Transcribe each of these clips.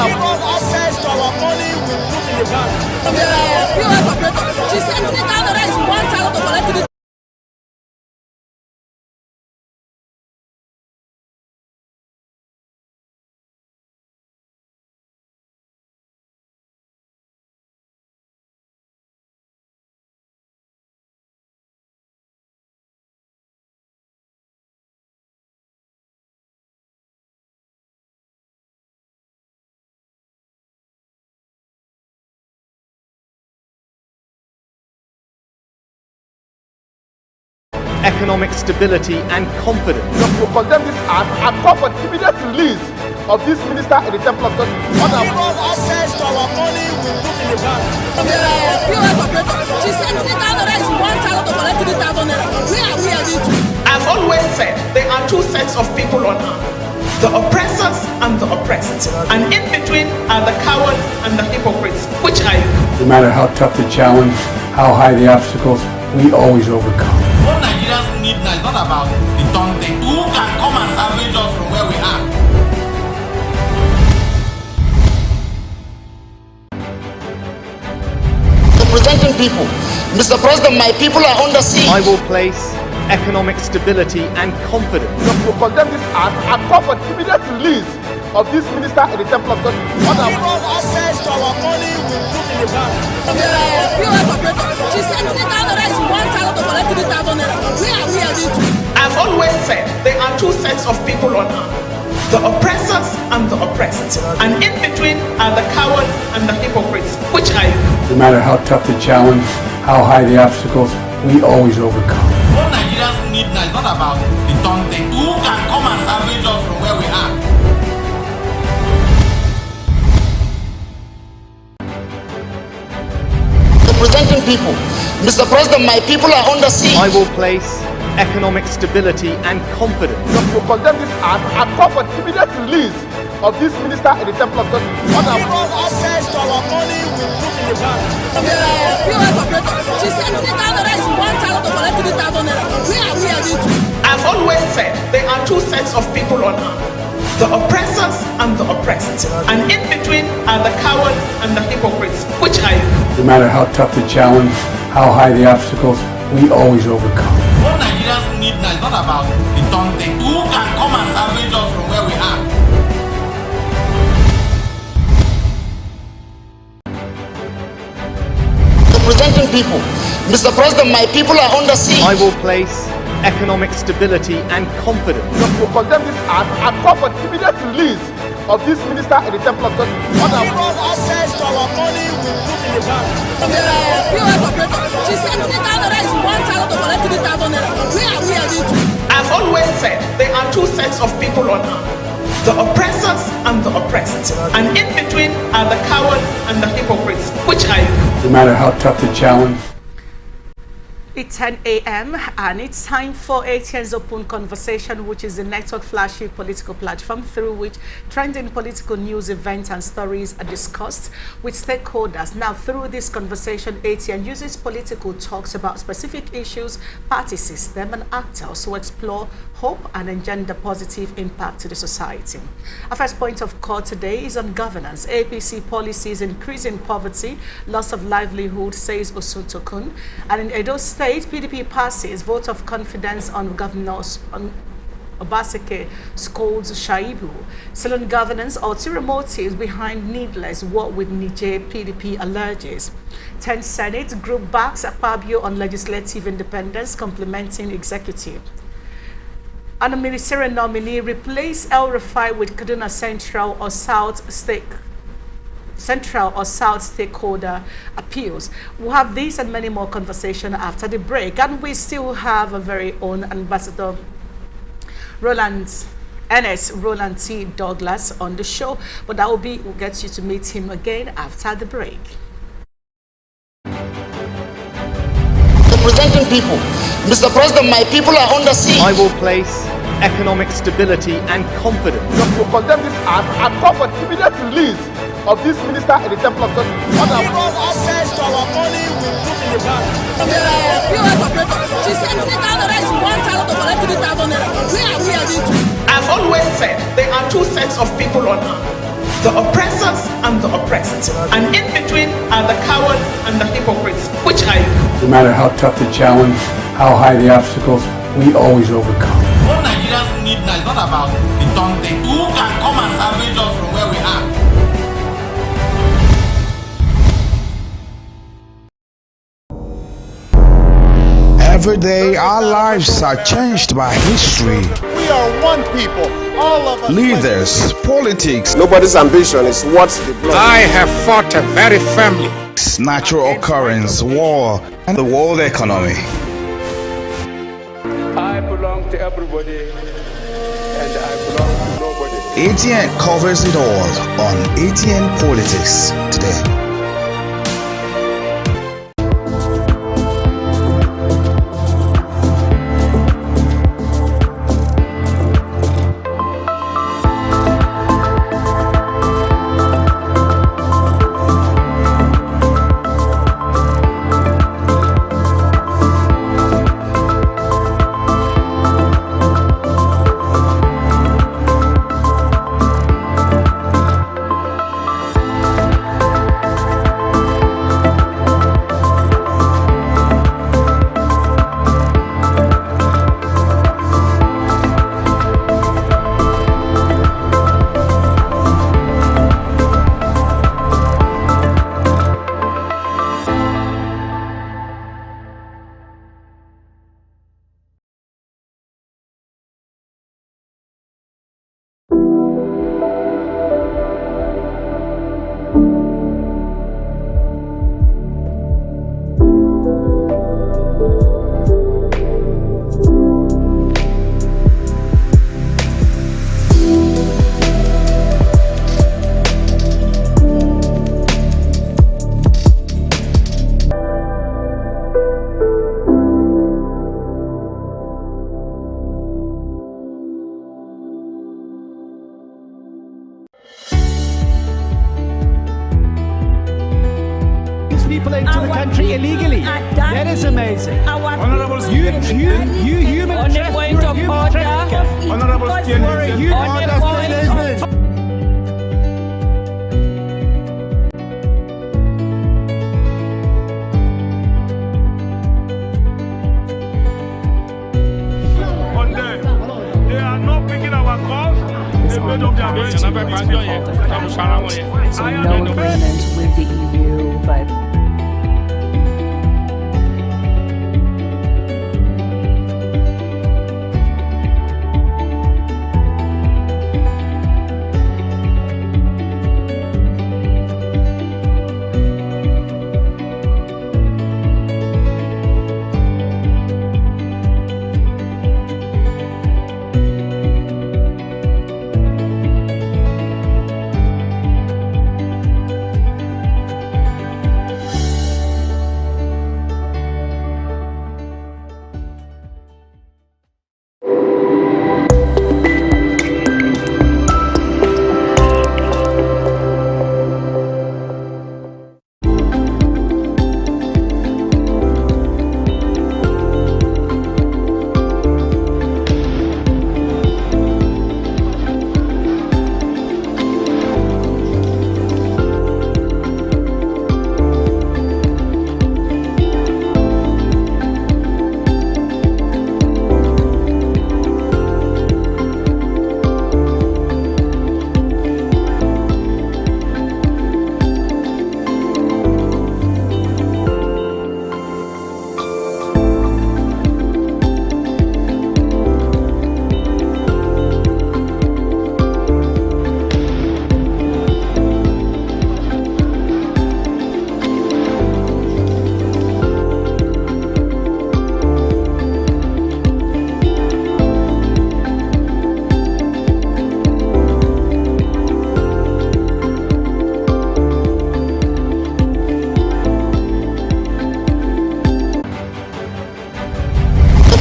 brought access to our money we put in the bank. POS operator, she said $50,000 is 1,000 to collect it. Economic stability and confidence. To condemn this act and call for the immediate release of this minister in the temple of God. Brought access to our money we put in the bank. POS operator, she said $50,000 is 1,000 to collect 3,000 naira. Where are we heading to? I've always said there are two sets of people on earth, the oppressors and the oppressed, and in between are the cowards and the hypocrites. Which are you? No matter how tough the challenge, how high the obstacles, we always overcome. What Nigerians need now is not about the taunting. Who can come and salvage us from where we are? Representing people. Mr. President, my people are under siege. I will place economic stability and confidence. To condemn this act and call for the immediate release of this minister in the temple of God. Brought access to our money we put in the bank. POS operator, she said $50,000 is 1,000 to collect 3,000 naira. Where are we heading to? I've always said there are two sets of people on earth, the oppressors and the oppressed, and in between are the cowards and the hypocrites. Which are you? No matter how tough the challenge, how high the obstacles, we always overcome. What Nigerians need now is not about the taunting. Who can come and salvage us from where we are? Representing people. Mr. President, my people are under siege. I will place economic stability and confidence. To condemn this act and call for the immediate release of this minister in the temple of God. Brought access to our money we put in the bank. POS operator, she said $50,000 is 1,000 to collect 3,000 naira. Where are we heading to? I've always said there are two sets of people on earth, the oppressors and the oppressed, and in between are the cowards and the hypocrites. Which are you? No matter how tough the challenge, how high the obstacles, we always overcome. What Nigerians need now is not about the taunting. Who can come and salvage us from where we are? Representing people. Mr. President, my people are under siege. I will place economic stability and confidence. To condemn this act and call for the immediate release of this minister in the temple of God. Brought access to our money we put in the bank. POS operator, she said $50,000 is 1,000 to collect 3,000 naira. Where are we heading to? I've always said there are two sets of people on earth, the oppressors and the oppressed, and in between are the cowards and the hypocrites. Which are you? No matter how tough the challenge. It's 10 a.m. and it's time for ATN's Open Conversation, which is the network flagship political platform through which trending political news, events and stories are discussed with stakeholders. Now, through this conversation, ATN uses political talks about specific issues, party system and actors to explore hope and engender positive impact to the society. Our first point of call today is on governance. APC policies increasing poverty, loss of livelihood, says Osuntokun. And in Edo State, PDP passes vote of confidence on governors on Obaseke scolds Shaibu. Salon governance, ulterior motives behind needless war with Niger, PDP alleges. 10 Senate group backs Akpabio on legislative independence, complementing executive. And a ministerial nominee replace El Rufai with Kaduna Central or South stakeholder appeals. We'll have this and many more conversation after the break, and we still have a very own Ambassador Roland T. Douglas on the show, but that will be, we'll get you to meet him again after the break. Representing people. Mr. President, my people are under siege. I will place economic stability and confidence. To condemn this act and call for the immediate release of this minister in the temple of God. Brought access to our money we put in the bank. POS operator, she said $50,000 is 1,000 to collect 3,000 naira. Where are we heading to? I've always said there are two sets of people on earth, the oppressors and the oppressed. And in between are the cowards and the hypocrites. Which are you? No matter how tough the challenge, how high the obstacles, we always overcome. What Nigerians need now is not about the Tonte. Who can come and salvage us from where we are? Every day, our lives are changed by history. We are one people, all of us. Leaders, politics, nobody's ambition is what they blood. I have fought very firmly. natural occurrence, war, and the world economy. I belong to everybody, and I belong to nobody. ATN covers it all on ATN Politics today. People into the country illegally. That is amazing. Honorable you human trafficker. Honorable they are not picking our calls. They made up their minds. So no agreement with the EU, but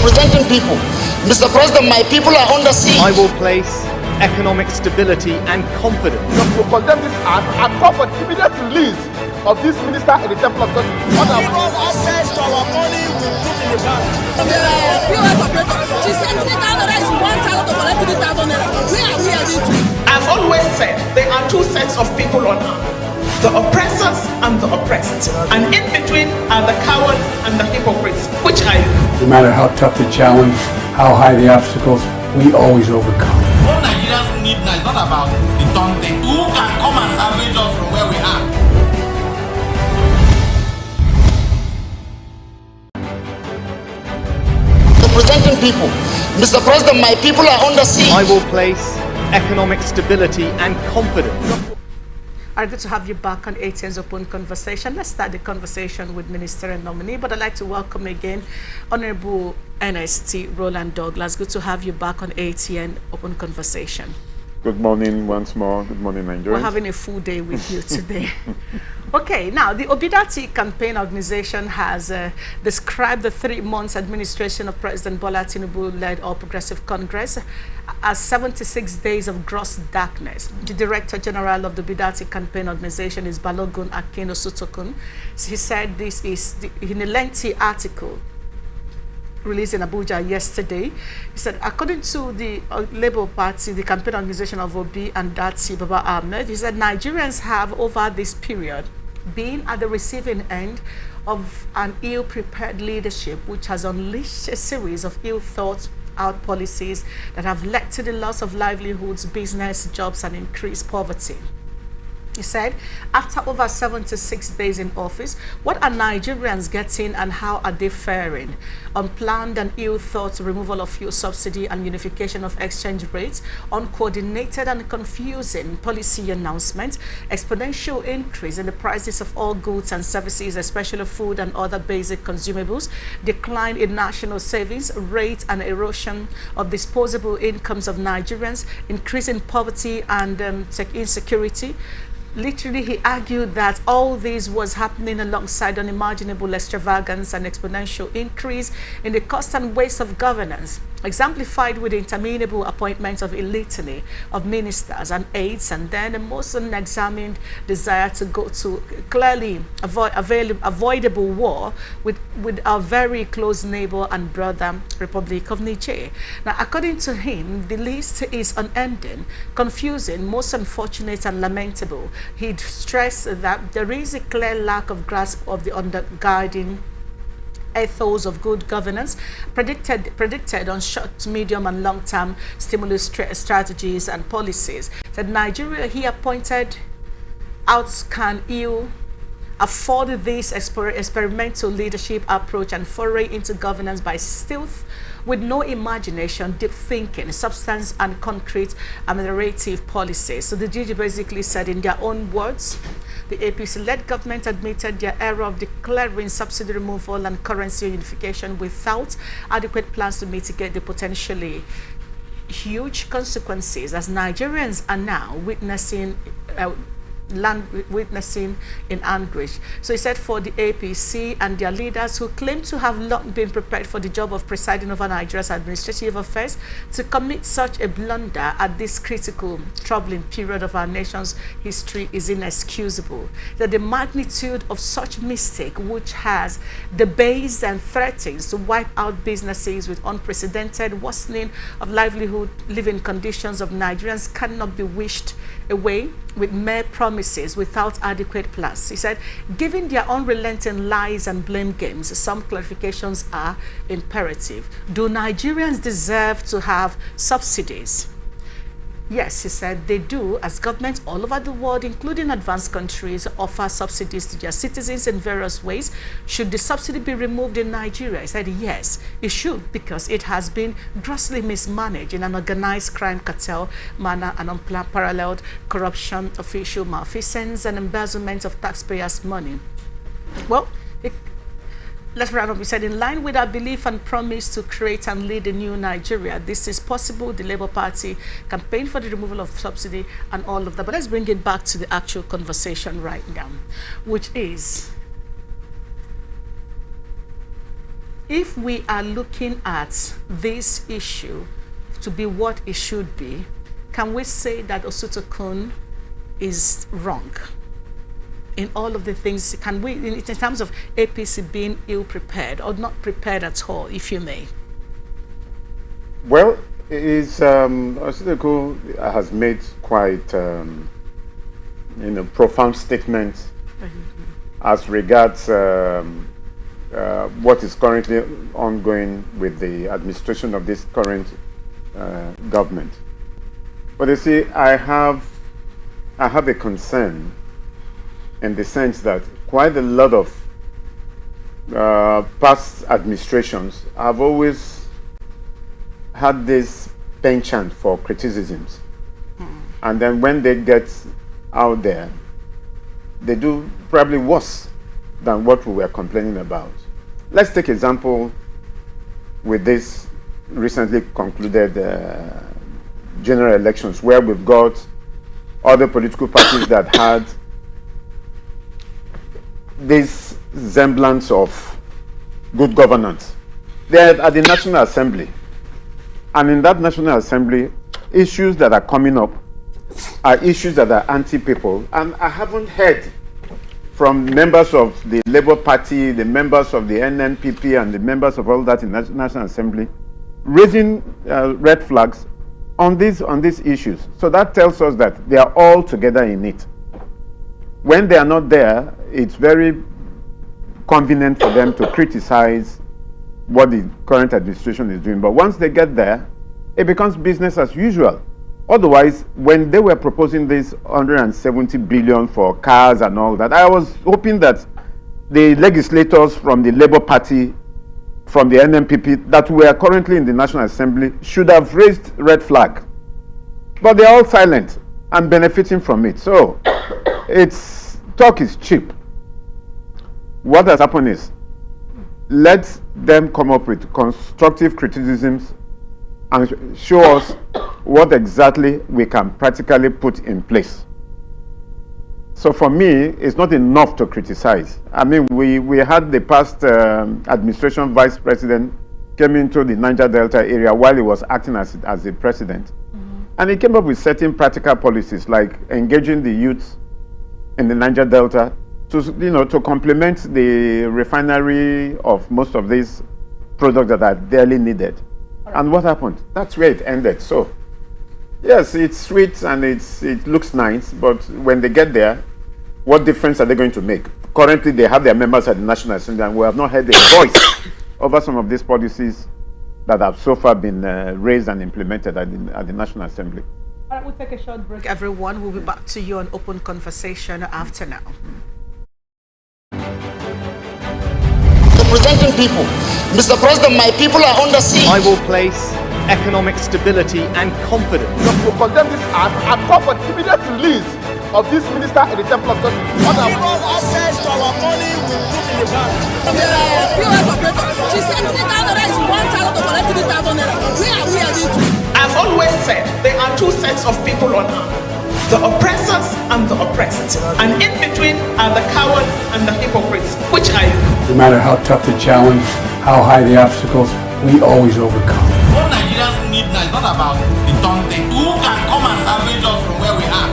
representing people. Mr. President, my people are under siege. I will place economic stability and confidence. To condemn this act and call for immediate release of this minister in the temple of God. What Give us access to our money we put in the bank. POS operator, she said 3,000 naira is 1,000 to collect 3,000 naira. Where are we heading to? I've always said there are two sets of people on earth, the oppressors and the oppressed. And in between are the cowards and the hypocrites, which are you. No matter how tough the challenge, how high the obstacles, we always overcome. What Nigerians need now is not about the taunting. Who can come and salvage us from where we are? Representing people. Mr. President, my people are under siege. I will place economic stability and confidence. Good to have you back on ATN's Open Conversation. Let's start the conversation with Minister and nominee, but I'd like to welcome again Honorable NST Roland Douglas. Good to have you back on ATN Open Conversation. Good morning once more. Good morning, Nigeria. We're having a full day with you today. Okay, now the Obidati campaign organization has described the 3 months administration of President Bola Tinubu-led All Progressive Congress as 76 days of gross darkness. The Director General of the Obidati campaign organization is Balogun Akino Sutokun. He said this is in a lengthy article released in Abuja yesterday. He said, according to the Labour Party, the campaign organization of Obi and Dati Baba Ahmed, he said Nigerians have over this period been at the receiving end of an ill-prepared leadership which has unleashed a series of ill-thought-out policies that have led to the loss of livelihoods, business, jobs, and increased poverty. He said, after over 76 days in office, what are Nigerians getting and how are they faring? Unplanned and ill-thought removal of fuel subsidy and unification of exchange rates, uncoordinated and confusing policy announcements, exponential increase in the prices of all goods and services, especially food and other basic consumables, decline in national savings rate and erosion of disposable incomes of Nigerians, increase in poverty and insecurity. Literally, he argued that all this was happening alongside unimaginable extravagance and exponential increase in the cost and waste of governance, exemplified with the interminable appointments of a litany of ministers and aides, and then a most unexamined desire to go to clearly avoidable war with our very close neighbor and brother, Republic of Niger. Now, according to him, the list is unending, confusing, most unfortunate and lamentable. He stressed that there is a clear lack of grasp of the undergirding ethos of good governance predicted on short, medium, and long-term stimulus strategies and policies. That Nigeria, he appointed out, can you afford this experimental leadership approach and foray into governance by stealth, with no imagination, deep thinking, substance, and concrete ameliorative policies. So the DG basically said, in their own words, the APC-led government admitted their error of declaring subsidy removal and currency unification without adequate plans to mitigate the potentially huge consequences, as Nigerians are now witnessing in anguish. So he said, for the APC and their leaders who claim to have not been prepared for the job of presiding over Nigeria's administrative affairs, to commit such a blunder at this critical, troubling period of our nation's history is inexcusable. That the magnitude of such mistake, which has debased and threatens to wipe out businesses with unprecedented worsening of livelihood, living conditions of Nigerians, cannot be wished away with mere promises without adequate plans. He said, given their unrelenting lies and blame games, some clarifications are imperative. Do Nigerians deserve to have subsidies? Yes, he said, they do, as governments all over the world, including advanced countries, offer subsidies to their citizens in various ways. Should the subsidy be removed in Nigeria? He said, yes, it should, because it has been grossly mismanaged in an organized crime cartel manner and unparalleled corruption, official malfeasance, and embezzlement of taxpayers' money. Well, let's round up. He said, in line with our belief and promise to create and lead a new Nigeria, this is possible. The Labour Party campaigned for the removal of subsidy and all of that. But let's bring it back to the actual conversation right now, which is, if we are looking at this issue to be what it should be, can we say that Osutokun is wrong? in all of the things? Can we, in terms of APC being ill-prepared or not prepared at all, if you may? Well, Ositeko has made quite profound statements as regards what is currently ongoing with the administration of this current government. But you see, I have a concern in the sense that quite a lot of past administrations have always had this penchant for criticisms. And then when they get out there, they do probably worse than what we were complaining about. Let's take example with this recently concluded general elections, where we've got other political parties that had this semblance of good governance. They're at the National Assembly. And in that National Assembly, issues that are coming up are issues that are anti-people. And I haven't heard from members of the Labour Party, the members of the NNPP, and the members of all that in the National Assembly raising red flags on these issues. So that tells us that they are all together in it. When they are not there, it's very convenient for them to criticize what the current administration is doing. But once they get there, it becomes business as usual. Otherwise, when they were proposing this 170 billion for cars and all that, I was hoping that the legislators from the Labour Party, from the NNPP, that were currently in the National Assembly should have raised red flag. But they're all silent and benefiting from it. So, talk is cheap. What has happened is, let them come up with constructive criticisms and show us what exactly we can practically put in place. So for me, it's not enough to criticize. I mean, we had the past administration vice president came into the Niger Delta area while he was acting as the president. And he came up with certain practical policies like engaging the youth in the Niger Delta to complement the refinery of most of these products that are dearly needed. And what happened? That's where it ended. So, yes, it's sweet and it looks nice, but when they get there, what difference are they going to make? Currently, they have their members at the National Assembly, and we have not heard a voice over some of these policies that have so far been raised and implemented at the National Assembly. All right, we'll take a short break, everyone. We'll be back to you on Open Conversation after now. Representing people. Mr. President, my people are under siege. I will place economic stability and confidence. To condemn this act and call for the immediate release of this minister in the Temple of Justice. Give us access to our money we put in the bank. POS operator, she said 3,000 is 1,000 to collect 3,000 naira. Where are we heading to? I've always said there are two sets of people on earth, the oppressors and the oppressed. And in between are the cowards and the hypocrites. Which are you? No matter how tough the challenge, how high the obstacles, we always overcome. What Nigerians need now is not about the taunting. Who can come and salvage us from where we are?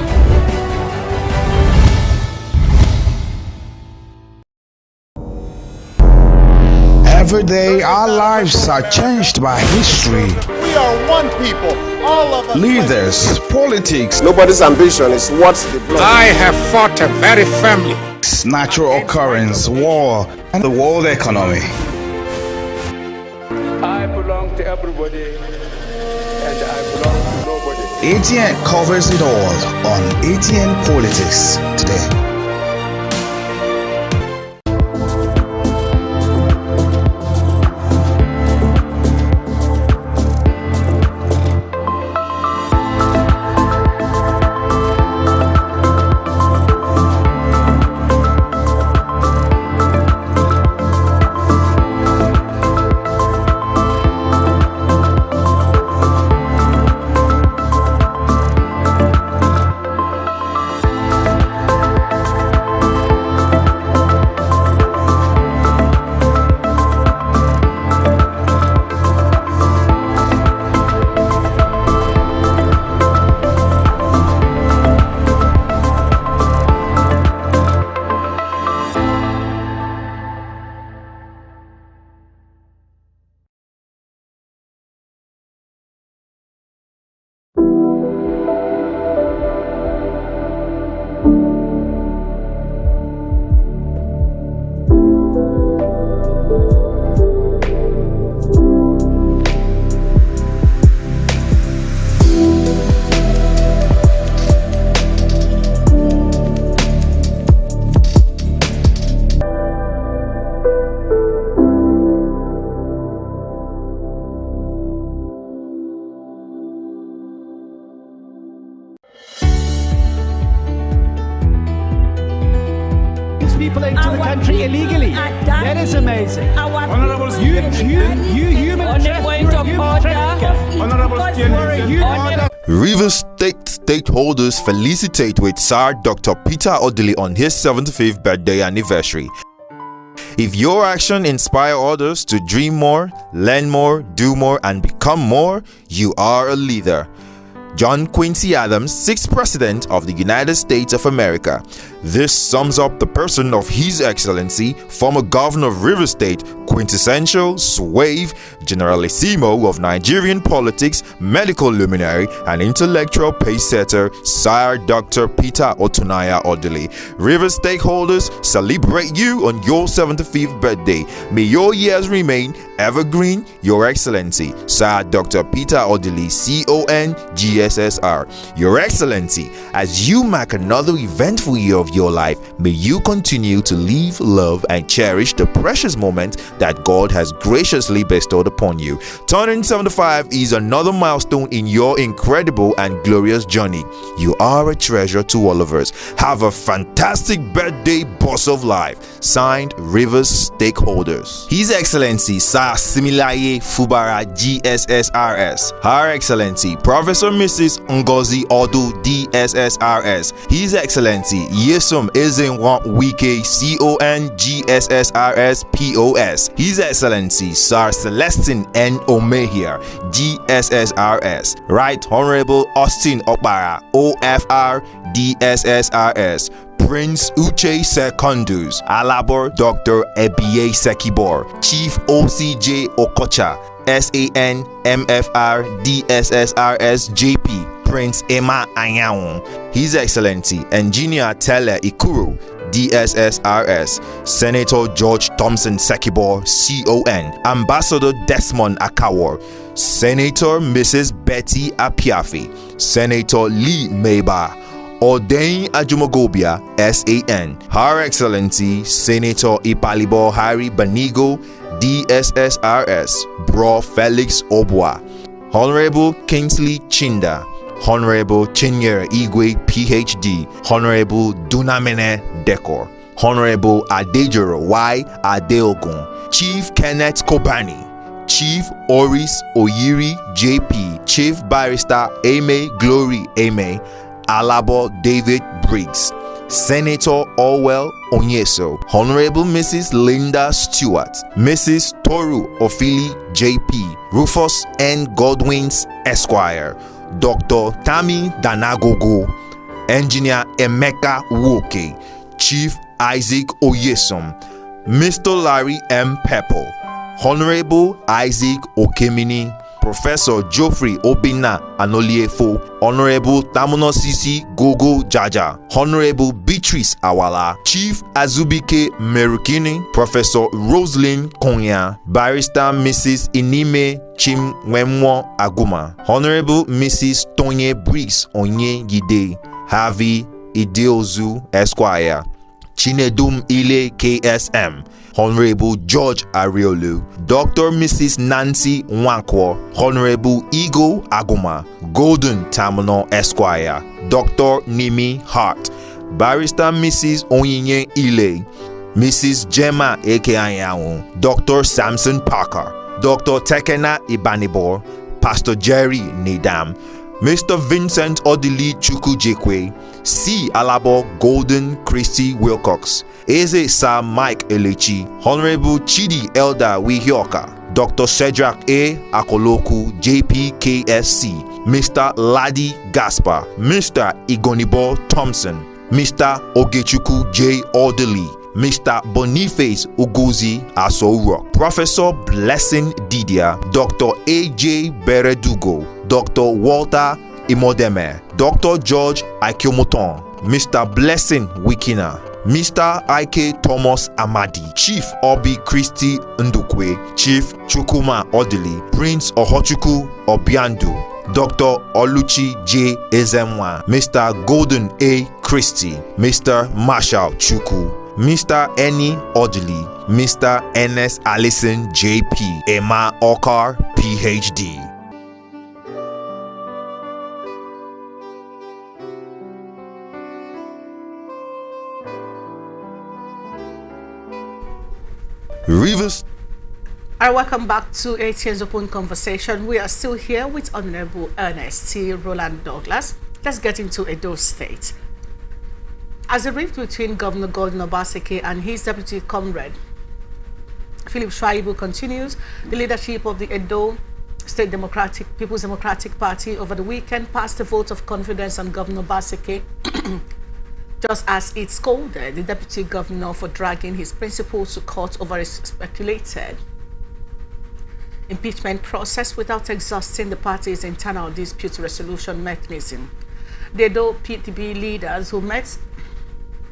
Every day, our lives are changed by history. We are one people, all of us. Leaders, politics, Nobody's ambition is what the blood. I have fought very firmly. natural occurrence, war, and the world economy. I belong to everybody, and I belong to nobody. ATN covers it all on ATN Politics today. people into the country illegally. That is amazing. Honorable You human trafficker. Rivers State stakeholders felicitate with Sir Dr. Peter Odili on his 75th birthday anniversary. If your action inspire others to dream more, learn more, do more, and become more, you are a leader. John Quincy Adams, 6th President of the United States of America. This sums up the person of His Excellency, former Governor of Rivers State, quintessential, suave, generalissimo of Nigerian politics, medical luminary, and intellectual pace-setter, Sir Dr. Peter Otunaya Odili. Rivers stakeholders celebrate you on your 75th birthday. May your years remain evergreen, Your Excellency, Sir Dr. Peter Odili, CONGSSR. Your Excellency, as you mark another eventful year of your life, may you continue to live, love, and cherish the precious moments that God has graciously bestowed upon you. Turning 75 is another milestone in your incredible and glorious journey. You are a treasure to all of us. Have a fantastic birthday, boss of life. Signed, Rivers stakeholders. His Excellency Sir Similaye Fubara, GSSRS. Her Excellency Professor Mrs. Ngozi Odu, DSSRS. His Excellency Yesom Ezenwa Wike, CONGSSRS POS. His Excellency Sir Celestine N. Omehia, GSSRS. Right Honorable Austin Okpara, OFR, DSSRS. Prince Uche Secondus, Alabor Dr. Ebie Sekibor, Chief OCJ Okocha, SAN MFR DSSRS JP, Prince Emma Anyawon. His Excellency Engineer Tele Ikuru, DSSRS, Senator George Thompson Sekibor, CON, Ambassador Desmond Akawor, Senator Mrs. Betty Apiafi, Senator Lee Meba, Odein Ajumogobia, SAN, Her Excellency Senator Ipalibo Harry Banigo, DSSRS, Bro Felix Obwa, Honorable Kingsley Chinda, Honorable Chinyere Igwe, PhD, Honorable Dunamene Dekor, Honorable Adejoro Y. Adeogun, Chief Kenneth Kobani, Chief Oris Oyiri JP, Chief Barrister Ame Glory Ame, Alabo David Briggs, Senator Orwell Onyeso, Honorable Mrs. Linda Stewart, Mrs. Toru Ofili JP, Rufus N. Godwins Esquire, Dr. Tammy Danagogo, Engineer Emeka Woke, Chief Isaac Oyesom, Mr. Larry M. Pepple, Honorable Isaac Okemini, Professor Geoffrey Obina Anoliefo, Honorable Tamunosisi Gogo Jaja, Honorable Beatrice Awala, Chief Azubike Merukini, Professor Roslyn Konya, Barrister Mrs. Inime Chimwemwo Aguma, Honorable Mrs. Tonye Briggs Onye Gide, Harvey Ideozu Esquire, Chinedum Ile KSM, Honorable George Ariolu, Dr. Mrs. Nancy Nwankwo, Honorable Igo Aguma, Golden Tamino Esquire, Dr. Nimi Hart, Barrister Mrs. Onyinye Ile, Mrs. Gemma Ekeanyanwu, Dr. Samson Parker, Dr. Tekena Ibanibor, Pastor Jerry Nedam, Mr. Vincent Odili Chukujekwe, C. Alabo Golden Christy Wilcox, Eze Sir Mike Elechi, Honorable Chidi Elder Wihioka, Dr. Cedric A. Akoloku JPKSC, Mr. Ladi Gaspar, Mr. Igonibo Thompson, Mr. Ogechuku J. Odili, Mr. Boniface Uguzi Asouro, Professor Blessing Didia, Dr. A.J. Beredugo, Dr. Walter Imodeme, Dr. George Aikiomoton, Mr. Blessing Wikina, Mr. Ike Thomas Amadi, Chief Obi Christy Ndukwe, Chief Chukuma Odili, Prince Ohochuku Obiandu, Dr. Oluchi J. Ezemwa, Mr. Golden A. Christie, Mr. Marshall Chuku, Mr. Eni Odili, Mr. Ernest Allison JP, Emma Okar PhD. Rivers. Welcome back to ATN's Open Conversation. We are still here with Honorable Ernest T. Roland Douglas. Let's get into Edo State. As a rift between Governor Gordon Obaseki and his deputy comrade, Philip Shaibu continues, the leadership of the Edo State People's Democratic Party over the weekend passed a vote of confidence on Governor Obaseki, just as it scolded the deputy governor for dragging his principals to court over a speculated impeachment process without exhausting the party's internal dispute resolution mechanism. The Edo PDP leaders who met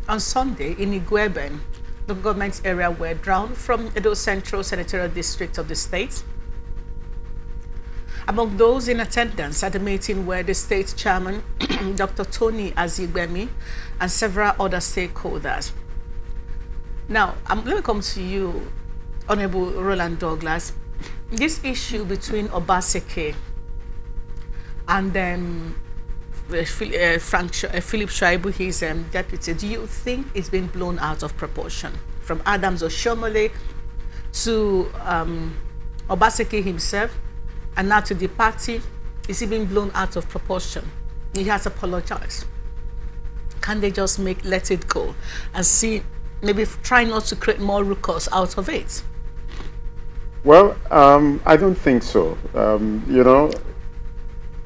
on Sunday in Igweben, the government area, were drawn from Edo Central Senatorial District of the state. Among those in attendance at the meeting were the state chairman, Dr. Tony Azigbemi, and several other stakeholders. Now, let me come to you, Honorable Roland Douglas. This issue between Obaseki and Philip Shaibu, his deputy, do you think it's been blown out of proportion? From Adams Oshomole to Obaseki himself, and now to the party, is it being blown out of proportion? He has apologized. Can they just let it go and see, maybe try not to create more ruckus out of it? Well, I don't think so. You know,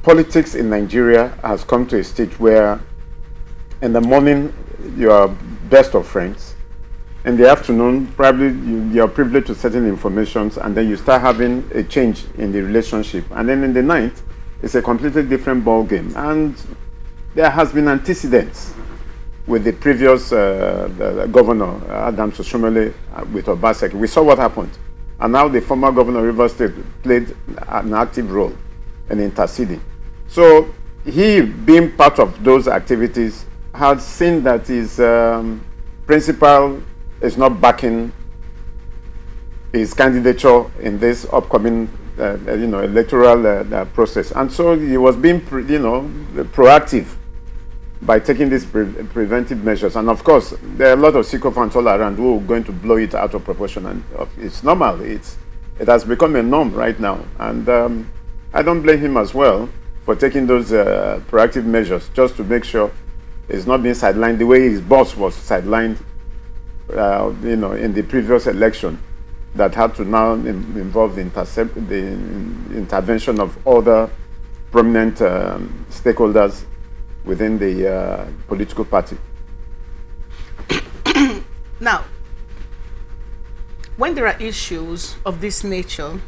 politics in Nigeria has come to a stage where in the morning you are best of friends. In the afternoon, probably you're privileged to certain informations, and then you start having a change in the relationship. And then in the night, it's a completely different ball game. And there has been antecedents with the previous the governor, Adams Oshomole, with Obaseki. We saw what happened. And now the former governor of Rivers State played an active role in interceding. So he, being part of those activities, had seen that his principal is not backing his candidature in this upcoming electoral process. And so he was being proactive by taking these preventive measures. And of course, there are a lot of sycophants all around who are going to blow it out of proportion. And it's normal. It has become a norm right now. And I don't blame him as well for taking those proactive measures just to make sure it's not being sidelined the way his boss was sidelined, in the previous election that had to now involve the intervention of other prominent stakeholders within the political party. Now, when there are issues of this nature,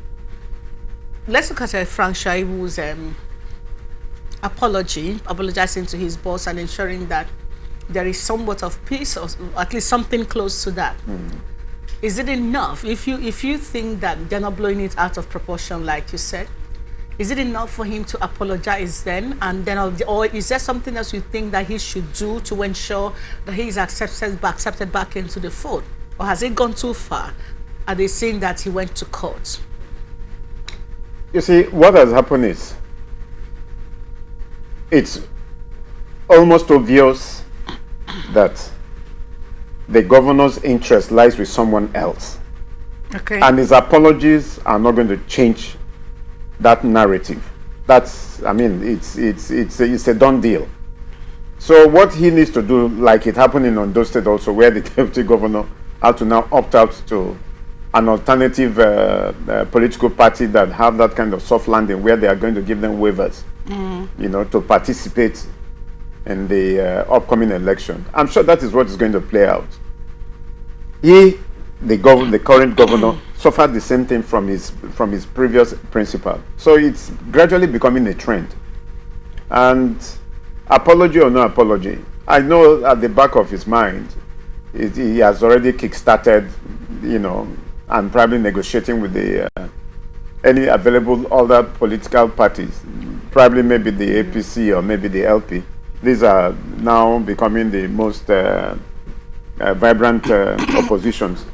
let's look at Frank Shaibu's apologizing to his boss and ensuring that there is somewhat of peace, or at least something close to that. Is it enough? If you think that they're not blowing it out of proportion, like you said, is it enough for him to apologize then, and then, or is there something else you think that he should do to ensure that he is accepted back into the fold, or has it gone too far? Are they saying that he went to court? You see, what has happened is it's almost obvious that the governor's interest lies with someone else. Okay. And his apologies are not going to change that narrative. It's a done deal. So what he needs to do, like it happened in Ondo State also, where the deputy governor had to now opt out to an alternative political party that have that kind of soft landing where they are going to give them waivers, to participate in the upcoming election. I'm sure that is what is going to play out. The current governor, suffered the same thing from his previous principal. So it's gradually becoming a trend. And apology or no apology, I know at the back of his mind, he has already kick-started, and probably negotiating with the any available other political parties, probably maybe the APC or maybe the LP. These are now becoming the most vibrant oppositions.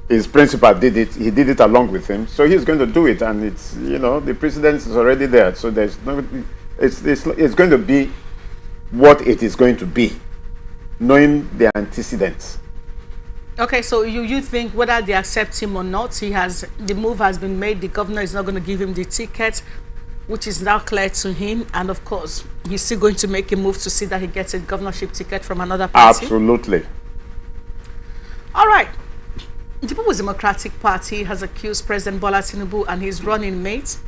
His principal did it. He did it along with him, so he's going to do it, and it's the precedence is already there. So there's no, it's going to be what it is going to be, knowing the antecedents. Okay, so you think whether they accept him or not, the move has been made. The governor is not going to give him the ticket, which is now clear to him, and of course, he's still going to make a move to see that he gets a governorship ticket from another party. Absolutely. All right. The People's Democratic Party has accused President Bola Tinubu and his running mate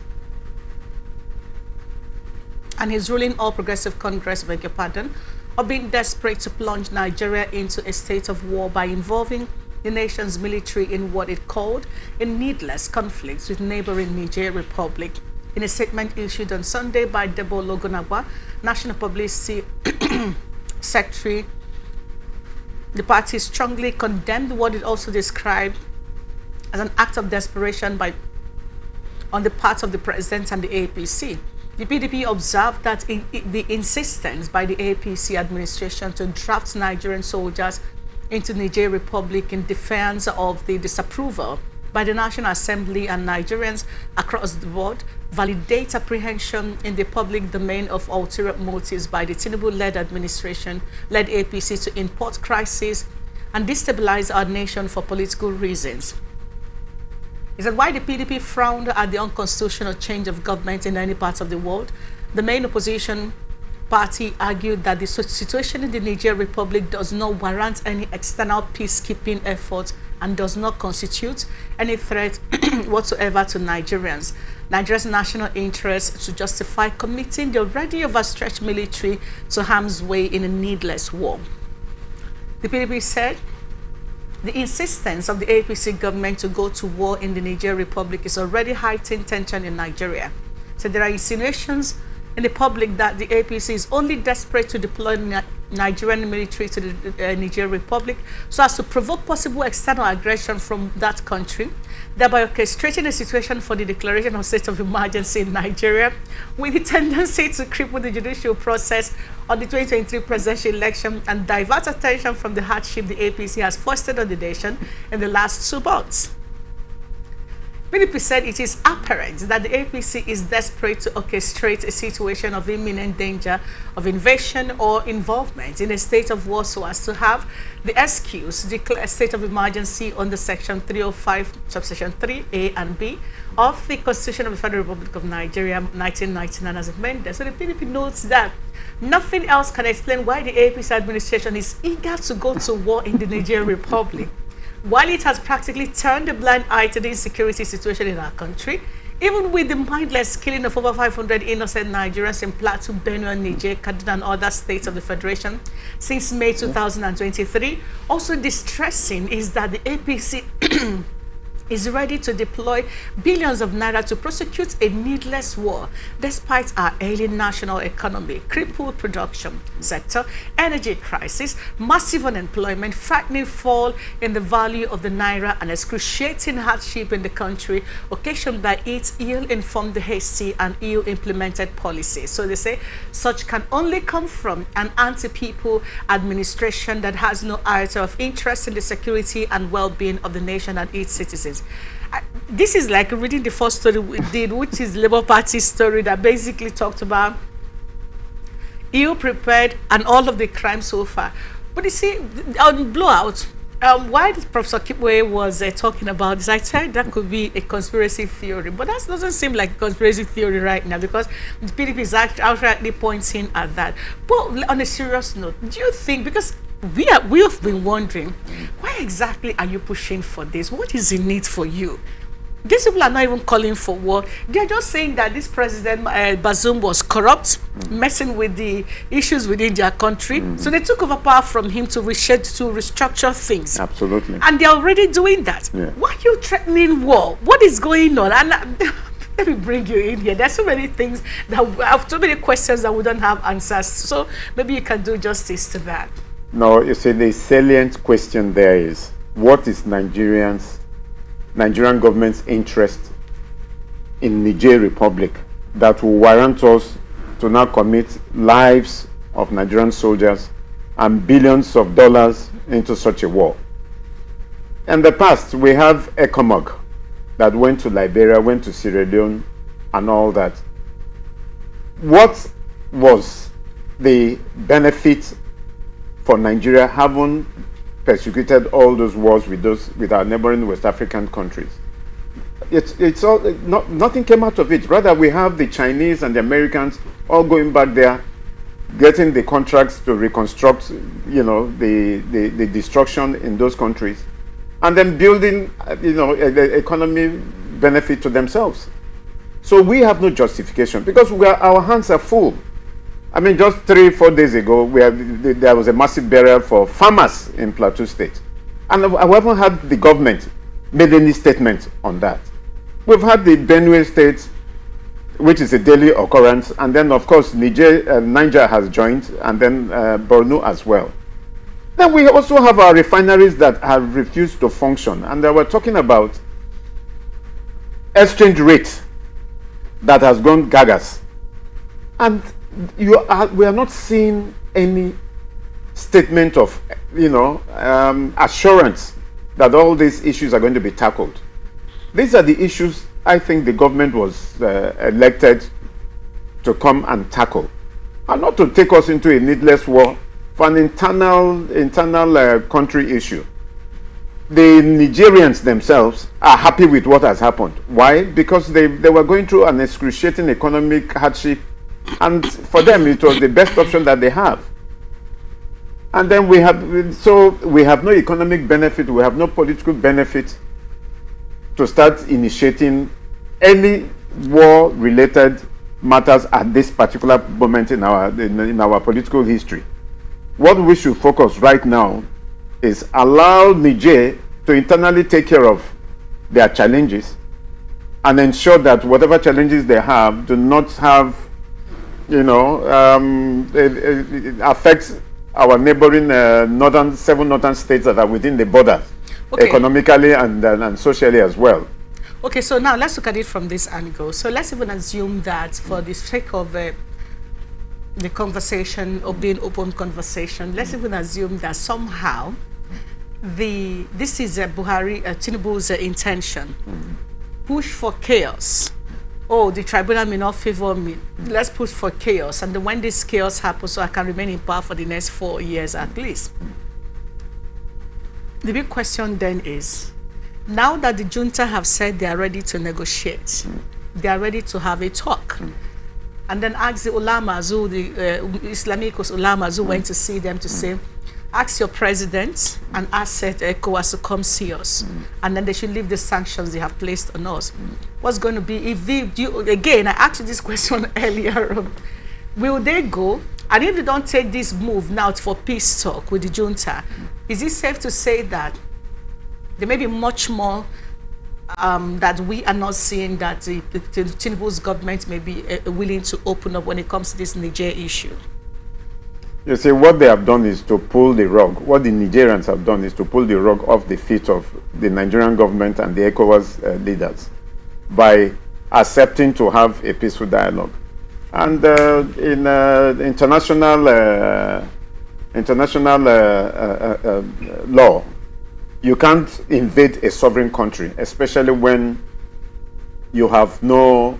and his ruling All Progressive Congress, beg your pardon, of being desperate to plunge Nigeria into a state of war by involving the nation's military in what it called a needless conflict with neighboring Niger Republic. In a statement issued on Sunday by Debo Logunagwa, National Publicity Secretary, the party strongly condemned what it also described as an act of desperation on the part of the president and the APC. The PDP observed that the insistence by the APC administration to draft Nigerian soldiers into Niger Republic in defense of the disapproval by the National Assembly and Nigerians across the board validates apprehension in the public domain of ulterior motives by the Tinubu-led administration-led APC to import crisis and destabilize our nation for political reasons. He said, why the PDP frowned at the unconstitutional change of government in any part of the world, the main opposition party argued that the situation in the Niger Republic does not warrant any external peacekeeping effort and does not constitute any threat whatsoever to Nigerians. Nigeria's national interest to justify committing the already overstretched military to harm's way in a needless war. The PDP said, the insistence of the APC government to go to war in the Niger Republic is already heightening tension in Nigeria. So there are insinuations in the public that the APC is only desperate to deploy Nigerian military to the Niger Republic so as to provoke possible external aggression from that country, thereby orchestrating a situation for the declaration of state of emergency in Nigeria, with the tendency to cripple the judicial process on the 2023 presidential election and divert attention from the hardship the APC has fostered on the nation in the last 2 months. PDP said it is apparent that the APC is desperate to orchestrate a situation of imminent danger of invasion or involvement in a state of war so as to have the excuse to declare a state of emergency under Section 305, subsection 3A and B of the Constitution of the Federal Republic of Nigeria, 1999 as amended. So the PDP notes that nothing else can explain why the APC administration is eager to go to war in the Nigerian Republic. While it has practically turned a blind eye to the insecurity situation in our country, even with the mindless killing of over 500 innocent Nigerians in Plateau, Benue, Niger, Kaduna, and other states of the Federation since May 2023, also distressing is that the APC is ready to deploy billions of naira to prosecute a needless war, despite our ailing national economy, crippled production sector, energy crisis, massive unemployment, frightening fall in the value of the naira, and excruciating hardship in the country, occasioned by its ill-informed, hasty, and ill-implemented policies. So they say such can only come from an anti-people administration that has no iota of interest in the security and well-being of the nation and its citizens. This is like reading the first story we did, which is Labour Party story that basically talked about ill-prepared and all of the crime so far. But you see, on blowout, while Professor Kipwe was talking about this, I said that could be a conspiracy theory, but that doesn't seem like a conspiracy theory right now because the PDP is outrightly pointing at that. But on a serious note, do you think, because we have been wondering, why exactly are you pushing for this? What is in it for you? These people are not even calling for war. They're just saying that this president, Bazoum, was corrupt, messing with the issues within their country. So they took over power from him to restructure things. Absolutely. And they're already doing that. Yeah. Why are you threatening war? What is going on? And let me bring you in here. There's so many things that we have, so many questions that we don't have answers. So maybe you can do justice to that. No, you see, the salient question there is, what is Nigerian government's interest in Niger Republic that will warrant us to now commit lives of Nigerian soldiers and billions of dollars into such a war? In the past, we have ECOMOG that went to Liberia, went to Sierra Leone, and all that. What was the benefit for Nigeria having persecuted all those wars with our neighboring West African countries. It's all nothing came out of it. Rather, we have the Chinese and the Americans all going back there, getting the contracts to reconstruct, the destruction in those countries, and then building, the economy benefit to themselves. So we have no justification because our hands are full. I mean, just 3-4 days ago, there was a massive burial for farmers in Plateau State, and I haven't had the government made any statement on that. We've had the Benue State, which is a daily occurrence, and then of course Niger has joined, and then Borno as well. Then we also have our refineries that have refused to function, and they were talking about exchange rate that has gone gagas, and we are not seeing any statement of assurance that all these issues are going to be tackled. These are the issues I think the government was elected to come and tackle, and not to take us into a needless war for an internal country issue. The Nigerians themselves are happy with what has happened. Why? Because they were going through an excruciating economic hardship, and for them it was the best option that they have. And then we have no economic benefit, we have no political benefit to start initiating any war-related matters at this particular moment in our political history. What we should focus right now is allow Niger to internally take care of their challenges and ensure that whatever challenges they have do not have, it affects our neighboring seven northern states that are within the borders, economically and socially as well. Okay, so now let's look at it from this angle. So let's even assume that for the sake of the conversation, or being open conversation, let's even assume that somehow this is Tinubu's intention. Push for chaos. Oh, the tribunal may not favor me. Let's push for chaos. And then when this chaos happens, so I can remain in power for the next 4 years at least. The big question then is, now that the junta have said they are ready to negotiate, they are ready to have a talk, and then ask the ulamas, the Islamicos ulamas who went to see them, to say, ask your president and ask ECOWAS to come see us, and then they should leave the sanctions they have placed on us. What's going to be if again, I asked you this question earlier on, will they go? And if they don't take this move now for peace talk with the junta, is it safe to say that there may be much more that we are not seeing, that the Tinubu's government may be willing to open up when it comes to this Niger issue? You see, what they have done is to pull the rug. What the Nigerians have done is to pull the rug off the feet of the Nigerian government and the ECOWAS leaders by accepting to have a peaceful dialogue. And in international law, you can't invade a sovereign country, especially when you have no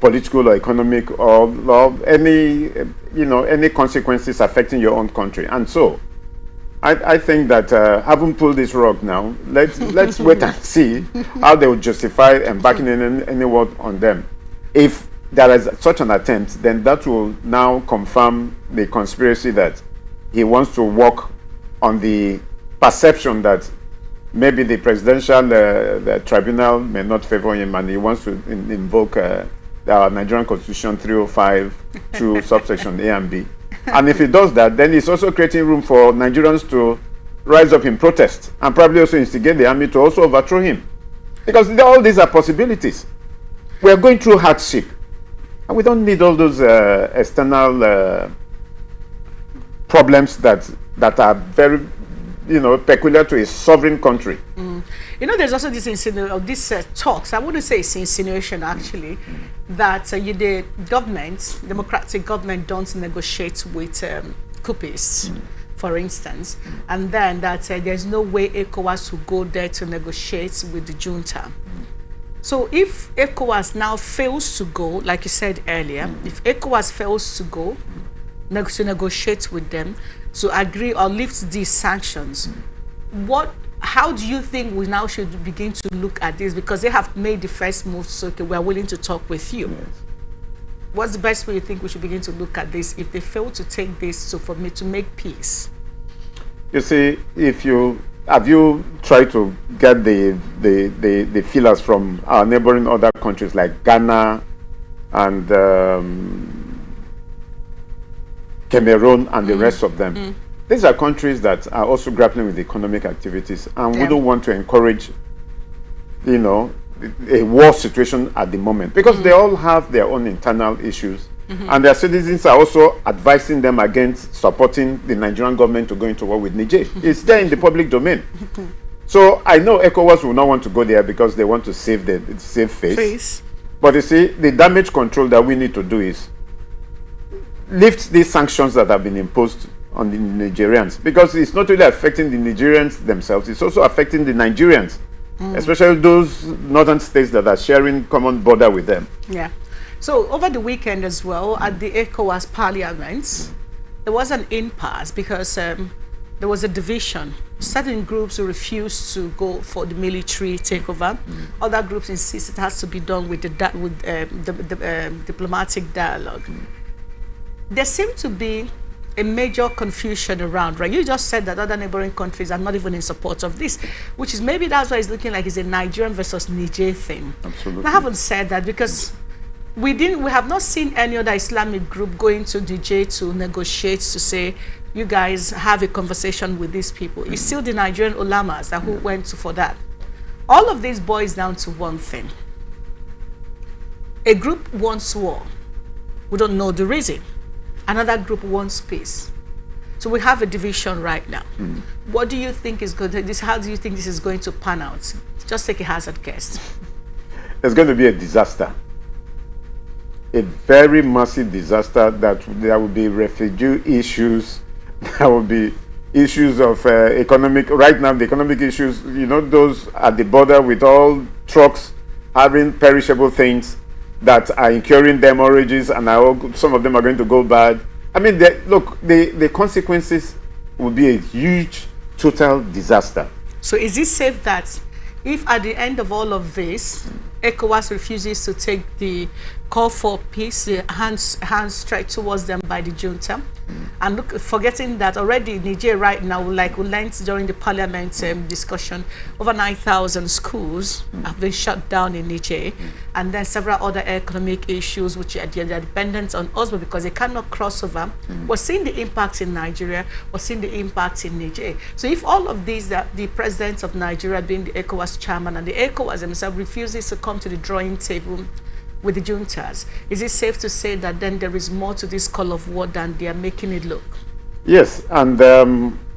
political or economic or any consequences affecting your own country. And so I think that having pulled this rug now, let's wait and see how they will justify embarking in any word on them. If there is such an attempt, then that will now confirm the conspiracy that he wants to work on the perception that maybe the presidential the tribunal may not favor him, and he wants to invoke our Nigerian Constitution 305 to subsection A and B. And if he does that, then he's also creating room for Nigerians to rise up in protest and probably also instigate the army to also overthrow him. Because all these are possibilities. We are going through hardship, and we don't need all those external problems that are very peculiar to a sovereign country. There's also this talks, I wouldn't say it's insinuation actually, that the government, democratic government, don't negotiate with coupists, for instance, and then that there's no way ECOWAS will go there to negotiate with the junta. So if ECOWAS now fails to go, like you said earlier, if ECOWAS fails to go, to negotiate with them, to agree or lift these sanctions, how do you think we now should begin to look at this? Because they have made the first move, so okay, we are willing to talk with you. Yes. What's the best way you think we should begin to look at this if they fail to take this for me to make peace? You see, have you tried to get the feelers from our neighboring other countries like Ghana and Cameroon and the rest of them? These are countries that are also grappling with economic activities, and we don't want to encourage, a war situation at the moment, because they all have their own internal issues, and their citizens are also advising them against supporting the Nigerian government to go into war with Niger. It's there in the public domain. So I know ECOWAS will not want to go there because they want to save face. But you see, the damage control that we need to do is lift these sanctions that have been imposed on the Nigerians, because it's not really affecting the Nigerians themselves, it's also affecting the Nigerians, especially those northern states that are sharing common border with them. Yeah. So over the weekend as well, at the ECOWAS parliament, there was an impasse because there was a division. Certain groups refused to go for the military takeover. Other groups insist it has to be done with the diplomatic dialogue. There seemed to be a major confusion around, right? You just said that other neighboring countries are not even in support of this, which is maybe that's why it's looking like it's a Nigerian versus Niger thing. Absolutely. And I haven't said that because we have not seen any other Islamic group going to Niger to negotiate, to say, you guys have a conversation with these people. It's still the Nigerian ulamas who went for that. All of this boils down to one thing. A group wants war. We don't know the reason. Another group wants peace. So we have a division right now. What do you think is going to, how do you think this is going to pan out? Just take a hazard guess. It's going to be a disaster. A very massive disaster. That there will be refugee issues. There will be issues of economic, right now the economic issues, those at the border with all trucks having perishable things that are incurring them origins, and some of them are going to go bad. I mean, the consequences will be a huge, total disaster. So is it safe that if at the end of all of this, ECOWAS refuses to take the call for peace, the hands stretched towards them by the junta, and forgetting that already Niger right now, like we learned during the parliament discussion, over 9,000 schools have been shut down in Niger, and then several other economic issues which are dependent on us, but because they cannot cross over. We're seeing the impact in Nigeria, we're seeing the impact in Niger. So if all of these, that the president of Nigeria being the ECOWAS chairman and the ECOWAS themselves refuses to come to the drawing table with the juntas, is it safe to say that then there is more to this call of war than they are making it look? Yes, and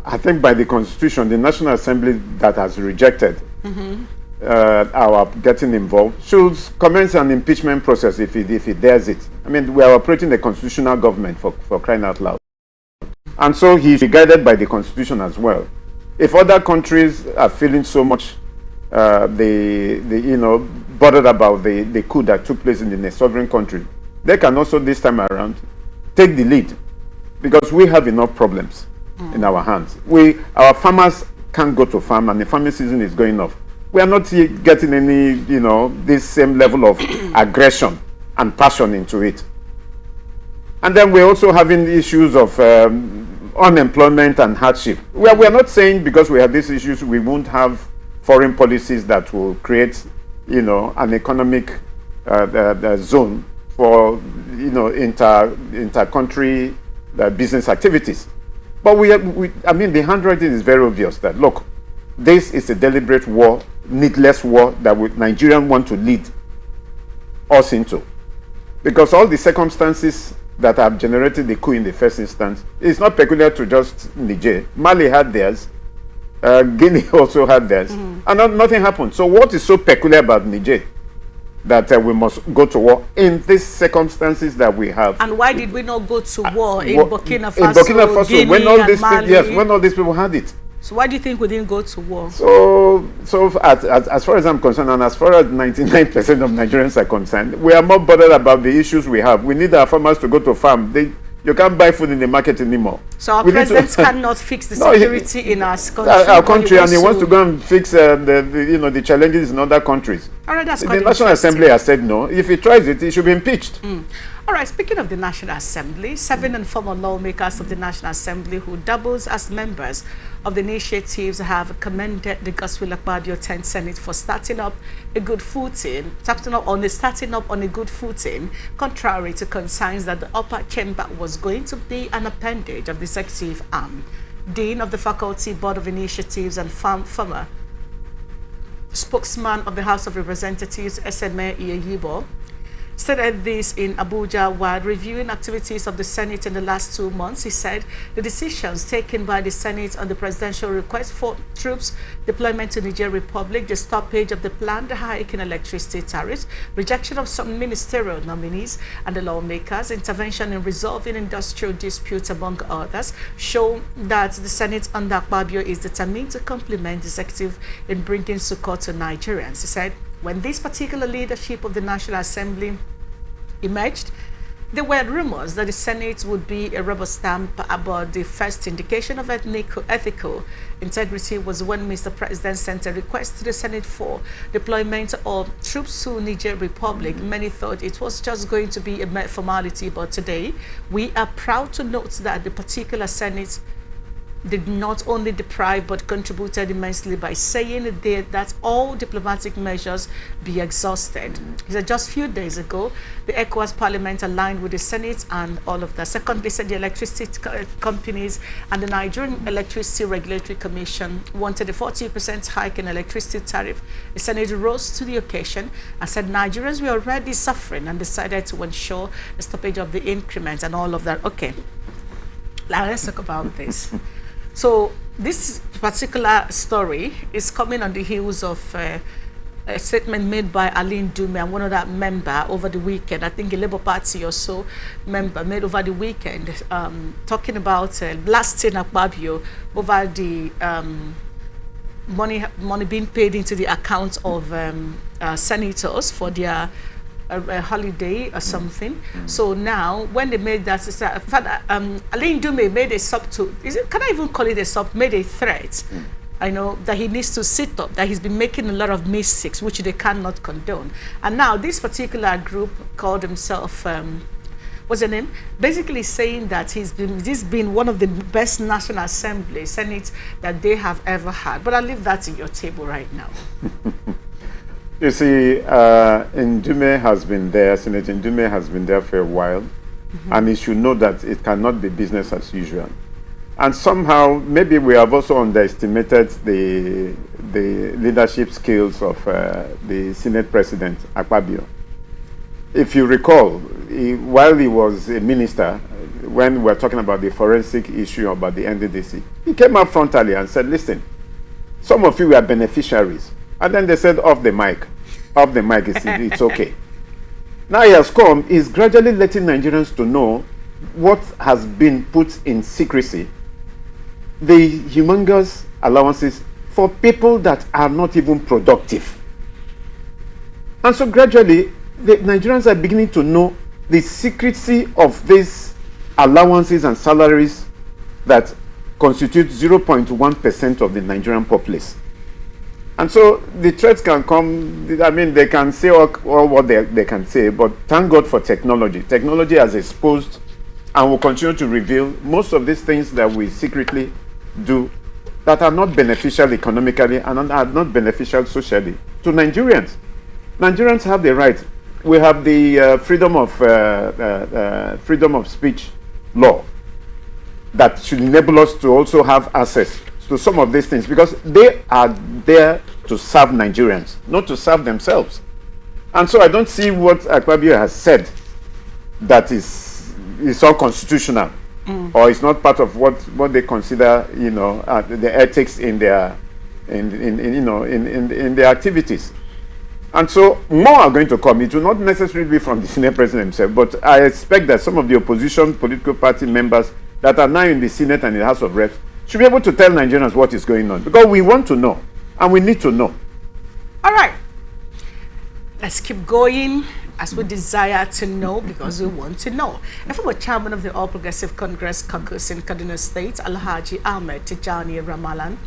I think by the Constitution, the National Assembly that has rejected our getting involved should commence an impeachment process if it dares it. I mean, we are operating a constitutional government for crying out loud. And so he is guided by the Constitution as well. If other countries are feeling so much bothered about the coup that took place in the sovereign country, they can also this time around take the lead, because we have enough problems in our hands. Our farmers can't go to farm, and the farming season is going off. We are not getting any, this same level of aggression and passion into it. And then we're also having issues of unemployment and hardship. We are not saying because we have these issues we won't have foreign policies that will create, an economic zone for, inter-country business activities. But I mean, the handwriting is very obvious that, look, this is a deliberate war, needless war that Nigeria want to lead us into. Because all the circumstances that have generated the coup in the first instance is not peculiar to just Niger. Mali had theirs. Guinea also had theirs, and nothing happened. So what is so peculiar about Niger that we must go to war in these circumstances that we have? And why did we not go to war in Burkina Faso, in Burkina Faso, Guinea, when all these Mali? when all these people had it? So why do you think we didn't go to war? So as far as I'm concerned, and as far as 99% of Nigerians are concerned, we are more bothered about the issues we have. We need our farmers to go to farm. You can't buy food in the market anymore. So our president cannot fix the security in our country. Our country, and he wants to go and fix the challenges in other countries. All right, that's the National Assembly has said no. If he tries it, he should be impeached. All right, speaking of the National Assembly, 7 and former lawmakers of the National Assembly who doubles as members of the initiatives have commended the Godswill Akpabio 10th Senate for starting up on a good footing, contrary to concerns that the upper chamber was going to be an appendage of the executive arm. Dean of the Faculty Board of Initiatives and former spokesman of the House of Representatives, SMA Iyeyibo, stated this in Abuja while reviewing activities of the Senate in the last 2 months. He said the decisions taken by the Senate on the presidential request for troops deployment to Niger Republic, the stoppage of the planned hike in electricity tariffs, rejection of some ministerial nominees and the lawmakers, intervention in resolving industrial disputes, among others, show that the Senate under Akpabio is determined to complement the executive in bringing succor to Nigerians. He said, when this particular leadership of the National Assembly emerged, there were rumors that the Senate would be a rubber stamp, but the first indication of ethical integrity was when Mr. President sent a request to the Senate for deployment of troops to Niger Republic. Many thought it was just going to be a mere formality, but today we are proud to note that the particular Senate did not only deprive but contributed immensely by saying that all diplomatic measures be exhausted. He said just a few days ago, the ECOWAS Parliament aligned with the Senate and all of that. Secondly, said the electricity companies and the Nigerian Electricity Regulatory Commission wanted a 40% hike in electricity tariff. The Senate rose to the occasion and said Nigerians were already suffering and decided to ensure the stoppage of the increment and all of that. Okay, now let's talk about this. So this particular story is coming on the heels of a statement made by Aline Dume and one other member over the weekend. I think a Labour Party or so member made over the weekend, talking about blasting Akpabio over the money being paid into the accounts of senators for their a holiday or something. So now when they made that, Aline Dume made a can I even call it a made a threat, I know, that he needs to sit up, that he's been making a lot of mistakes which they cannot condone. And now this particular group called himself what's the name, basically saying that this has been one of the best National Assembly Senate that they have ever had. But I'll leave that in your table right now. You see, Ndume has been there, Senator Ndume has been there for a while, and he should know that it cannot be business as usual. And somehow, maybe we have also underestimated the leadership skills of the Senate President, Akpabio. If you recall, while he was a minister, when we were talking about the forensic issue about the NDDC, he came out frontally and said, listen, some of you are beneficiaries. And then they said, off the mic, it's okay. Now he has come, he's gradually letting Nigerians to know what has been put in secrecy, the humongous allowances for people that are not even productive. And so gradually, the Nigerians are beginning to know the secrecy of these allowances and salaries that constitute 0.1% of the Nigerian populace. And so the threats can come, I mean, they can say all what they can say, but thank God for technology. Technology has exposed and will continue to reveal most of these things that we secretly do that are not beneficial economically and are not beneficial socially to Nigerians. Nigerians have the right. We have the freedom of speech law that should enable us to also have access to some of these things, because they are there to serve Nigerians, not to serve themselves. And so I don't see what Akpabio has said that is unconstitutional, or is not part of what they consider, you know, the ethics in their in their activities. And so more are going to come. It will not necessarily be from the Senate President himself, but I expect that some of the opposition political party members that are now in the Senate and in the House of Reps should be able to tell Nigerians what is going on, because we want to know and we need to know. All right. Let's keep going as we desire to know because we want to know. A former chairman of the All Progressive Congress caucus in Kaduna State, Alhaji Ahmed Tijani Ramalan,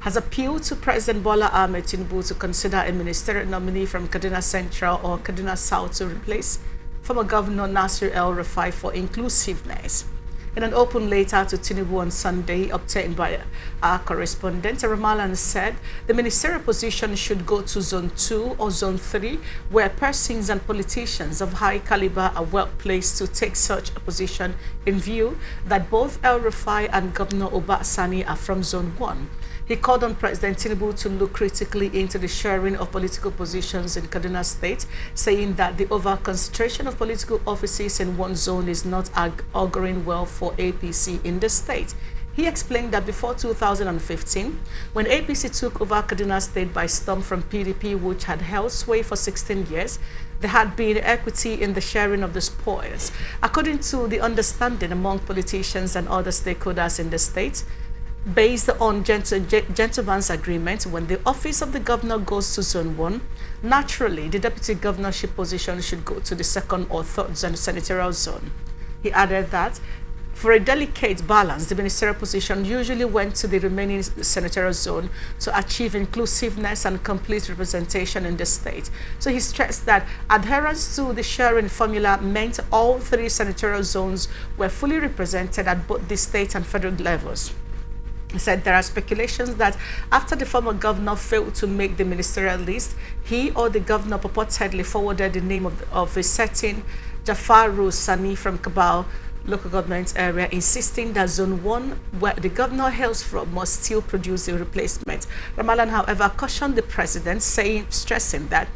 has appealed to President Bola Ahmed Tinubu to consider a ministerial nominee from Kaduna Central or Kaduna South to replace former Governor Nasir El-Rufai for inclusiveness. In an open letter to Tinubu on Sunday, obtained by our correspondent, Ramalan said the ministerial position should go to Zone 2 or Zone 3, where persons and politicians of high caliber are well placed to take such a position, in view that both El-Rufai and Governor Uba Sani are from Zone 1. He called on President Tinubu to look critically into the sharing of political positions in Kaduna State, saying that the over-concentration of political offices in one zone is not auguring well for APC in the state. He explained that before 2015, when APC took over Kaduna State by storm from PDP, which had held sway for 16 years, there had been equity in the sharing of the spoils. According to the understanding among politicians and other stakeholders in the state, based on gentleman's agreement, when the office of the governor goes to Zone 1, naturally the deputy governorship position should go to the second or third senatorial zone. He added that for a delicate balance, the ministerial position usually went to the remaining senatorial zone to achieve inclusiveness and complete representation in the state. So he stressed that adherence to the sharing formula meant all three senatorial zones were fully represented at both the state and federal levels. He said there are speculations that after the former governor failed to make the ministerial list, he or the governor purportedly forwarded the name of a certain Jafaru Sani from Kabal local government area, insisting that Zone 1, where the governor hails from, must still produce a replacement. Ramalan, however, cautioned the president, stressing that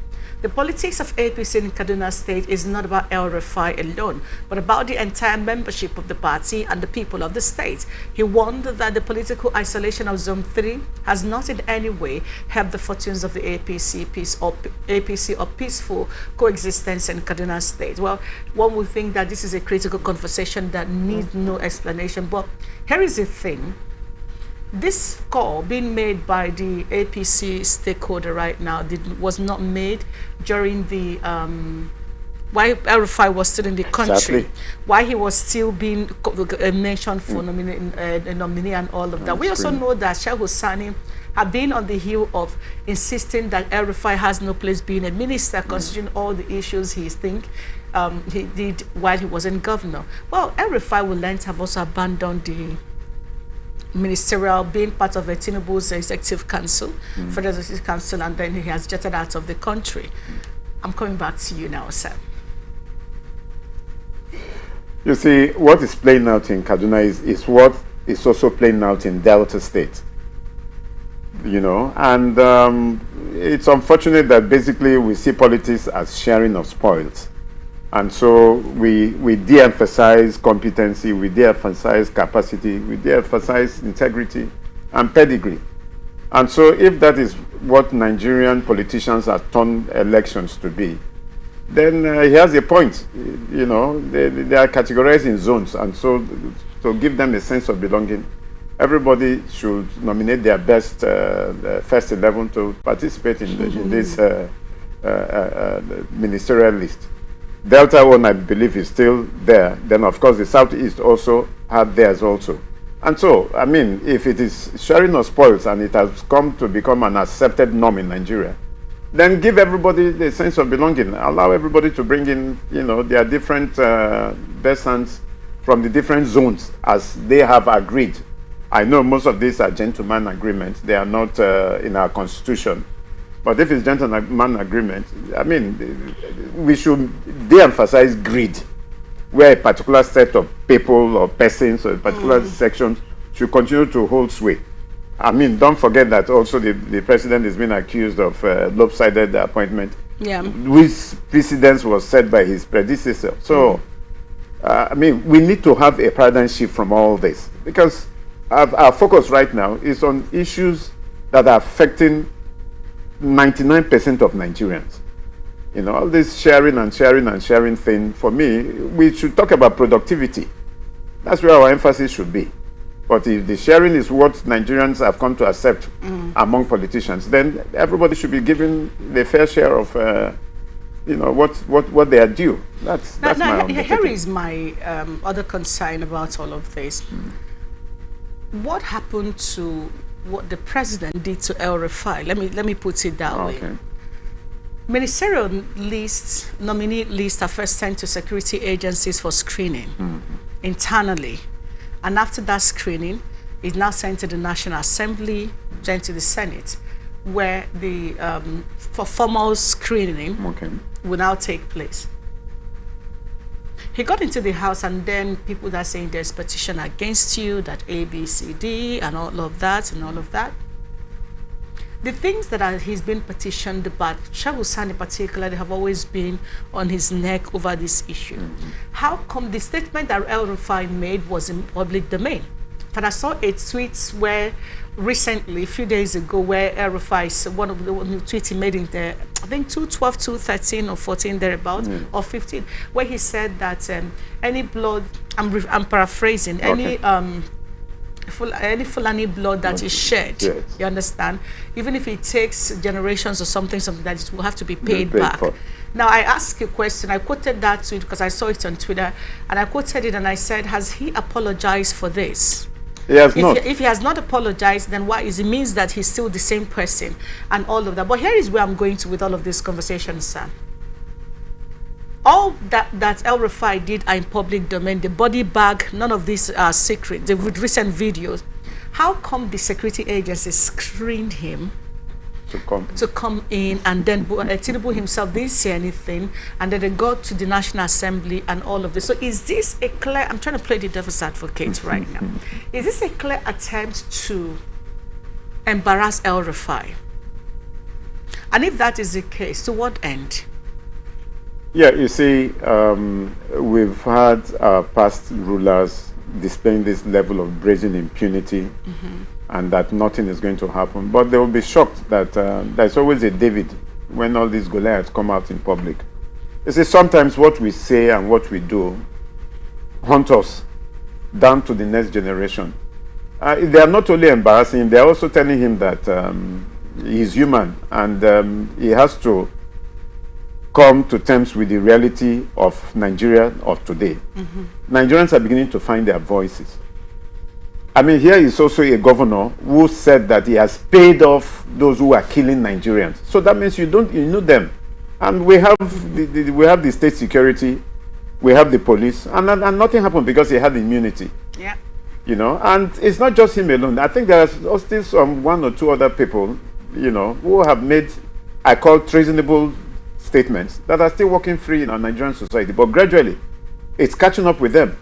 the politics of APC in Kaduna State is not about El-Rufai alone, but about the entire membership of the party and the people of the state. He warned that the political isolation of Zone 3 has not in any way helped the fortunes of the APC or peaceful coexistence in Kaduna State. Well, one would think that this is a critical conversation that needs no explanation, but here is the thing. This call being made by the APC stakeholder right now was not made during the why El-Rufai was still in the country, Exactly. why he was still being mentioned for nominee and all of that. We also know that Sheikh Hussaini had been on the heel of insisting that El-Rufai has no place being a minister, considering all the issues he did while he was in governor. Well, El-Rufai will then have also abandoned the ministerial, being part of Tinubu's executive council, federal executive council, and then he has jetted out of the country. I'm coming back to you now, sir. You see, what is playing out in Kaduna is what is also playing out in Delta State. You know, and it's unfortunate that basically we see politics as sharing of spoils. And so we de-emphasize competency, we de-emphasize capacity, we de-emphasize integrity and pedigree. And so if that is what Nigerian politicians have turned elections to be, then he has a point. You know, they are categorized in zones, and so to give them a sense of belonging, everybody should nominate their best first 11 to participate in this ministerial list. Delta 1, I believe, is still there. Then, of course, the Southeast also had theirs also. And so, I mean, if it is sharing of spoils and it has come to become an accepted norm in Nigeria, then give everybody the sense of belonging. Allow everybody to bring in, you know, their different best hands from the different zones as they have agreed. I know most of these are gentleman agreements. They are not in our constitution. But if it's gentleman agreement, I mean, we should de-emphasize greed, where a particular set of people or persons or a particular section should continue to hold sway. I mean, don't forget that also the president is being accused of lopsided appointment, which precedence was set by his predecessor. So, I mean, we need to have a paradigm shift from all this, because our focus right now is on issues that are affecting 99% of Nigerians. You know, all this sharing thing, for me, we should talk about productivity. That's where our emphasis should be. But if the sharing is what Nigerians have come to accept among politicians, then everybody should be given the fair share of what they are due. That's my undertaking. Here is my other concern about all of this. What happened to what the president did to El Rufai? Let me put it that way. Ministerial lists, nominee lists are first sent to security agencies for screening internally, and after that screening, it's now sent to the National Assembly, then to the Senate, where the for formal screening will now take place. He got into the House, and then people are saying there's petition against you, that A, B, C, D, and all of that, and all of that. The things that he's been petitioned about, Shehu Sani particularly, have always been on his neck over this issue. How come the statement that El Rufai made was in public domain? But I saw a tweet where recently, a few days ago, where El Rufai, one of the tweets he made in there, I think 212, 213 or 14 thereabout, or 15, where he said that any blood, I'm paraphrasing, any Fulani blood that is shed, you understand, even if it takes generations or something that it will have to be paid back. Now, I asked a question. I quoted that tweet because I saw it on Twitter, and I quoted it and I said, has he apologized for this? He has not. If he has not apologized, then why is it? Means that he's still the same person and all of that. But here is where I'm going to with all of this conversation, Sam. All that El Rufai did are in public domain. The body bag, none of these are secret. The recent videos. How come the security agency screened him to come in, and then Tinubu himself didn't say anything, and then they got to the National Assembly and all of this? So is this a clear, I'm trying to play the devil's advocate right now, is this a clear attempt to embarrass El Rufai? And if that is the case, to what end? Yeah, you see, we've had past rulers displaying this level of brazen impunity, and that nothing is going to happen. But they will be shocked that there's always a David when all these Goliaths come out in public. You see, sometimes what we say and what we do haunt us down to the next generation. They are not only embarrassing him, they are also telling him that he's human, and he has to come to terms with the reality of Nigeria of today. Nigerians are beginning to find their voices. I mean, here is also a governor who said that he has paid off those who are killing Nigerians. So that means you know them. And we have the state security, we have the police, and nothing happened because he had immunity. Yeah. You know, and it's not just him alone. I think there's still some one or two other people, you know, who have made, I call, treasonable statements that are still working free in our Nigerian society, but gradually it's catching up with them.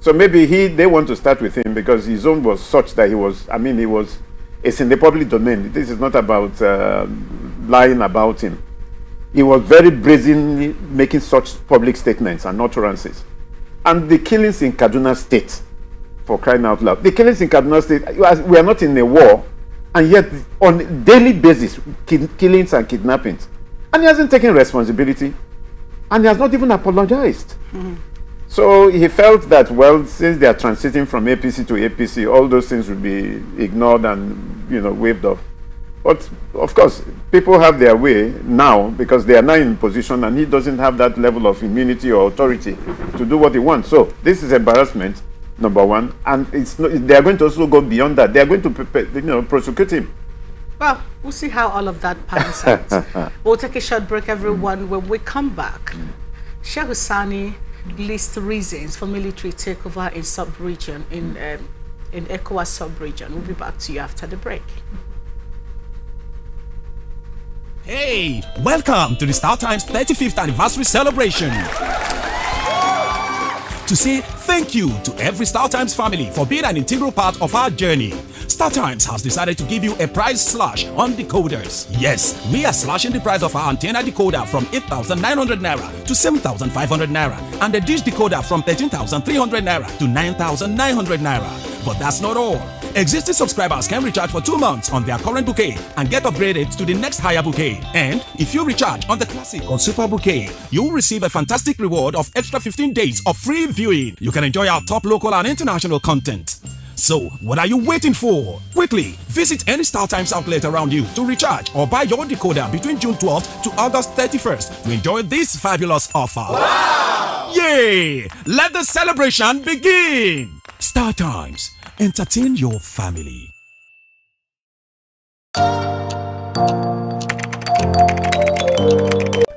So maybe they want to start with him because his own was such that it's in the public domain. This is not about lying about him. He was very brazenly making such public statements and utterances. And the killings in Kaduna State, for crying out loud, the killings in Kaduna State, we are not in a war, and yet on a daily basis, killings and kidnappings. And he hasn't taken responsibility, and he has not even apologized. So he felt that, well, since they are transiting from APC to APC, all those things will be ignored and, you know, waved off. But of course, people have their way now because they are now in position, and he doesn't have that level of immunity or authority to do what he wants. So this is embarrassment, number one, and they are going to also go beyond that. They are going to, prosecute him. Well, we'll see how all of that pans out. We'll take a short break, everyone. When we come back, Shehu Sani lists reasons for military takeover in sub-region, in ECOWAS sub-region. We'll be back to you after the break. Hey, welcome to the StarTimes 35th anniversary celebration. To say thank you to every StarTimes family for being an integral part of our journey, StarTimes has decided to give you a price slash on decoders. Yes, we are slashing the price of our antenna decoder from 8,900 naira to 7,500 naira, and the dish decoder from 13,300 naira to 9,900 naira. But that's not all. Existing subscribers can recharge for 2 months on their current bouquet and get upgraded to the next higher bouquet. And if you recharge on the classic or super bouquet, you'll receive a fantastic reward of extra 15 days of free viewing. You can enjoy our top local and international content. So, what are you waiting for? Quickly, visit any StarTimes outlet around you to recharge or buy your decoder between June 12th to August 31st to enjoy this fabulous offer. Wow! Yay! Let the celebration begin! StarTimes, entertain your family.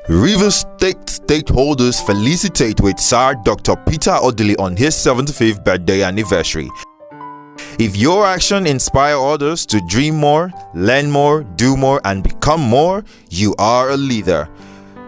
Rivers State stakeholders felicitate with Sir Dr. Peter Odili on his 75th birthday anniversary. If your action inspires others to dream more, learn more, do more, and become more, you are a leader.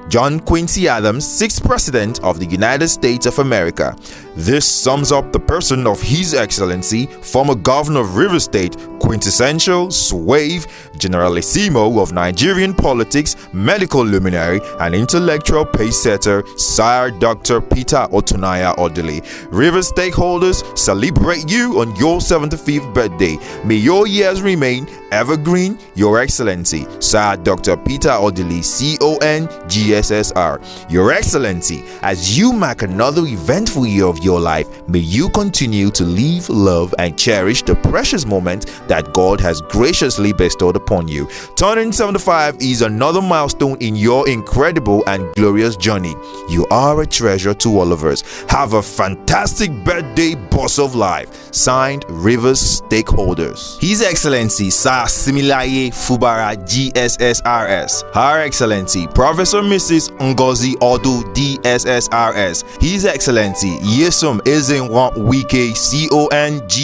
John Quincy Adams, 6th President of the United States of America. This sums up the person of His Excellency, former Governor of Rivers State, quintessential, suave, generalissimo of Nigerian politics, medical luminary, and intellectual pace-setter, Sir Dr. Peter Otunaya Odili. Rivers stakeholders celebrate you on your 75th birthday. May your years remain evergreen, Your Excellency, Sir Dr. Peter Odili, CONGSSR. Your Excellency, as you mark another eventful year of your life, may you continue to live, love, and cherish the precious moment that God has graciously bestowed upon you. Turning 75 is another milestone in your incredible and glorious journey. You are a treasure to all of us. Have a fantastic birthday, boss of life. Signed, Rivers Stakeholders. His Excellency Sir Similaye Fubara GSSRS. Her Excellency Professor Mrs. Ngozi Odu DSSRS. His Excellency Yesom Ezenwa Wike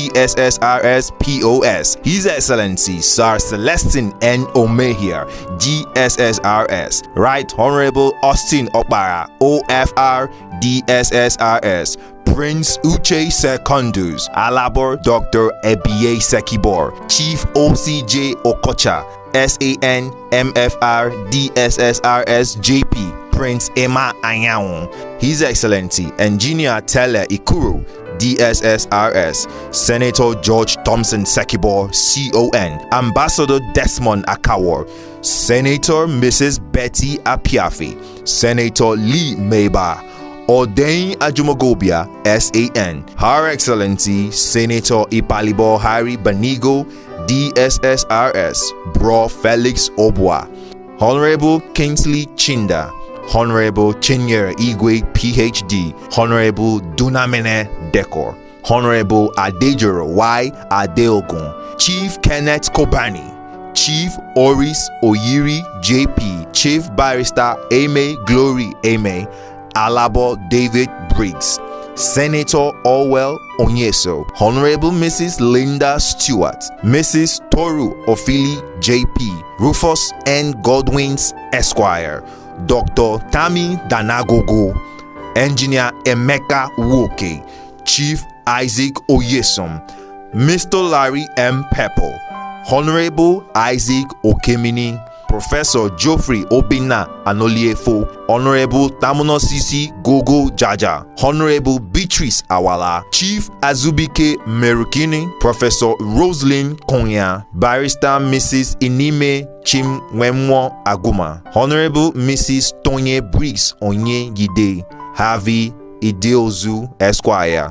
CONGSSRS POS. His Excellency Sir Celestine N. Omehia GSSRS. Right Honorable Austin Okbara OFR DSSRS. Prince Uche Secondus, Alabor Dr. Ebie Sekibor, Chief OCJ Okocha, SAN MFR DSSRS JP, Prince Emma Anyawon, His Excellency Engineer Tele Ikuru, DSSRS, Senator George Thompson Sekibor, CON, Ambassador Desmond Akawor, Senator Mrs. Betty Apiafi, Senator Lee Meba, Ordain Ajumogobia, SAN, Her Excellency Senator Ipalibo Harry Banigo, DSSRS, Bro Felix Obwa, Honorable Kingsley Chinda, Honorable Chinyere Igwe, PhD, Honorable Dunamene Dekor, Honorable Adejoro Y. Adeogun, Chief Kenneth Kobani, Chief Oris Oyiri JP, Chief Barrister Ame Glory Ame, Alabo David Briggs, Senator Orwell Onyeso, Honorable Mrs. Linda Stewart, Mrs. Toru Ofili JP, Rufus N. Godwins Esquire, Dr. Tammy Danagogo, Engineer Emeka Woke, Chief Isaac Oyesom, Mr. Larry M. Pepple, Honorable Isaac Okemini, Professor Geoffrey Obina Anoliefo, Honorable Tamunosisi Gogo Jaja, Honorable Beatrice Awala, Chief Azubike Merukini, Professor Roslyn Konya, Barrister Mrs. Inime Chimwemwo Aguma, Honorable Mrs. Tonye Briggs Onye Gide, Harvey Ideozu Esquire,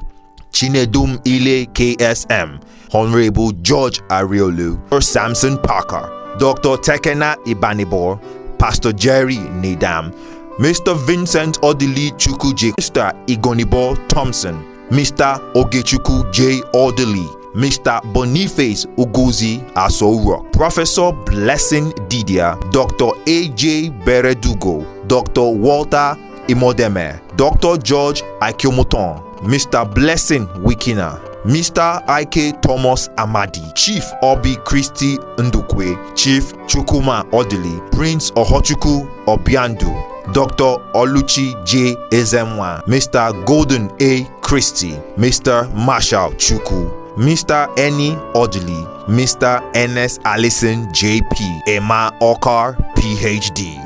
Chinedum Ile KSM, Honorable George Ariolu, Samson Parker, Dr. Tekena Ibanibor, Pastor Jerry Nedam, Mr. Vincent Odili Chukuje, Mr. Igonibo Thompson, Mr. Ogechuku J. Odili, Mr. Boniface Uguzi Asoro, Professor Blessing Didia, Dr. A.J. Beredugo, Dr. Walter Imodeme, Dr. George Akiomoton, Mr. Blessing Wikina, Mr. Ike Thomas Amadi, Chief Obi Christy Ndukwe, Chief Chukuma Odili, Prince Ohochuku Obiandu, Dr. Oluchi J. Ezemwa, Mr. Golden A. Christie, Mr. Marshall Chuku, Mr. Eni Odili, Mr. Ernest Allison J.P., Emma Okar, Ph.D.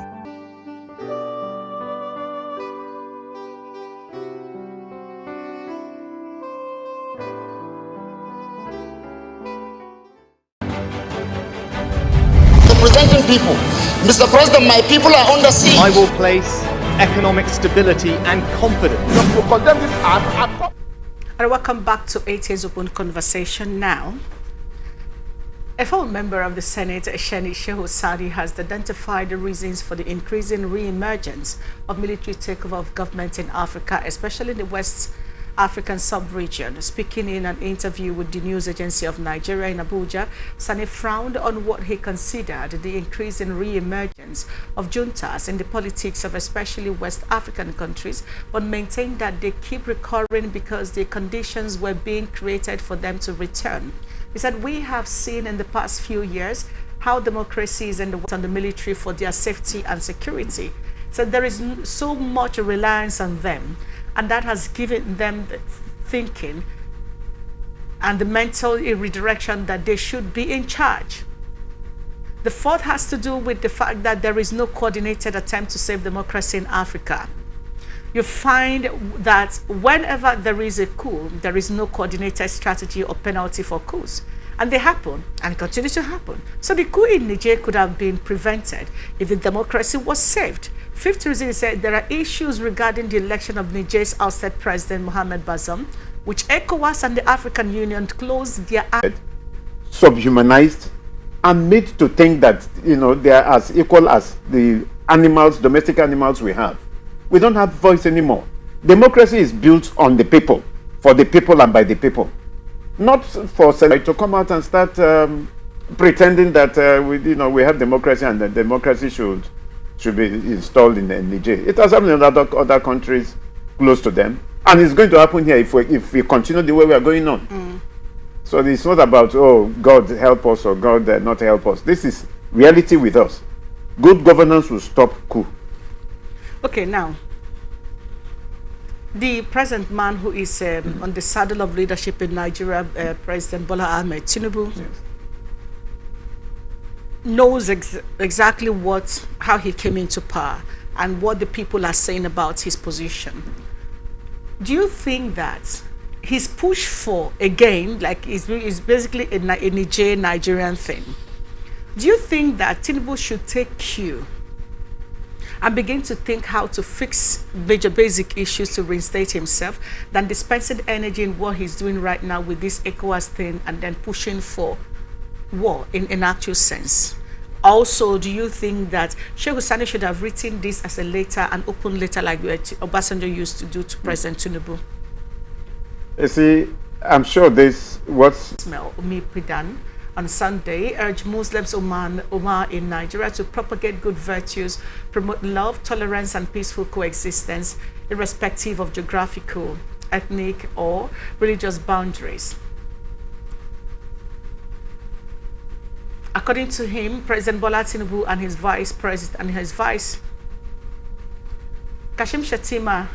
Representing people. Mr. President, my people are under siege. I will place economic stability and confidence. To condemn this act, And welcome back to 8 Years Open Conversation now. A former member of the Senate, Sheni Shehu Sadi, has identified the reasons for the increasing re-emergence of military takeover of government in Africa, especially in the West African sub-region. Speaking in an interview with the news agency of Nigeria in Abuja, Sani frowned on what he considered the increasing re-emergence of juntas in the politics of especially West African countries, but maintained that they keep recurring because the conditions were being created for them to return. He said, we have seen in the past few years how democracies in the West on the military for their safety and security. So there is so much reliance on them, and that has given them the thinking and the mental redirection that they should be in charge. The fourth has to do with the fact that there is no coordinated attempt to save democracy in Africa. You find that whenever there is a coup, there is no coordinated strategy or penalty for coups. And they happen and continue to happen. So the coup in Niger could have been prevented if the democracy was saved. Fifth reason is that there are issues regarding the election of Niger's ousted President Mohamed Bazoum, which ECOWAS and the African Union closed their eyes. Subhumanized and made to think that, you know, they are as equal as the animals, domestic animals we have. We don't have voice anymore. Democracy is built on the people, for the people and by the people. Not for to come out and start pretending that we have democracy and that democracy should be installed in Niger. It has happened in other countries close to them, and it's going to happen here if we continue the way we are going on. So it's not about, oh, God help us or God not help us. This is reality with us. Good governance will stop coup. Okay, now, the present man who is on the saddle of leadership in Nigeria, President Bola Ahmed Tinubu, yes, knows exactly how he came into power and what the people are saying about his position. Do you think that his push for, again, like is basically a Nigerian thing? Do you think that Tinubu should take cue and begin to think how to fix major basic issues to reinstate himself than dispensing energy in what he's doing right now with this ECOWAS thing and then pushing for war in actual sense? Also, do you think that Shehu Sani should have written this as a letter, an open letter like Obasanjo used to do to President Tinubu? You see, I'm sure this was... Umi Pidan on Sunday urged Muslims Umar in Nigeria to propagate good virtues, promote love, tolerance, and peaceful coexistence, irrespective of geographical, ethnic, or religious boundaries. According to him, President Bola Tinubu and his vice Kashim Shettima,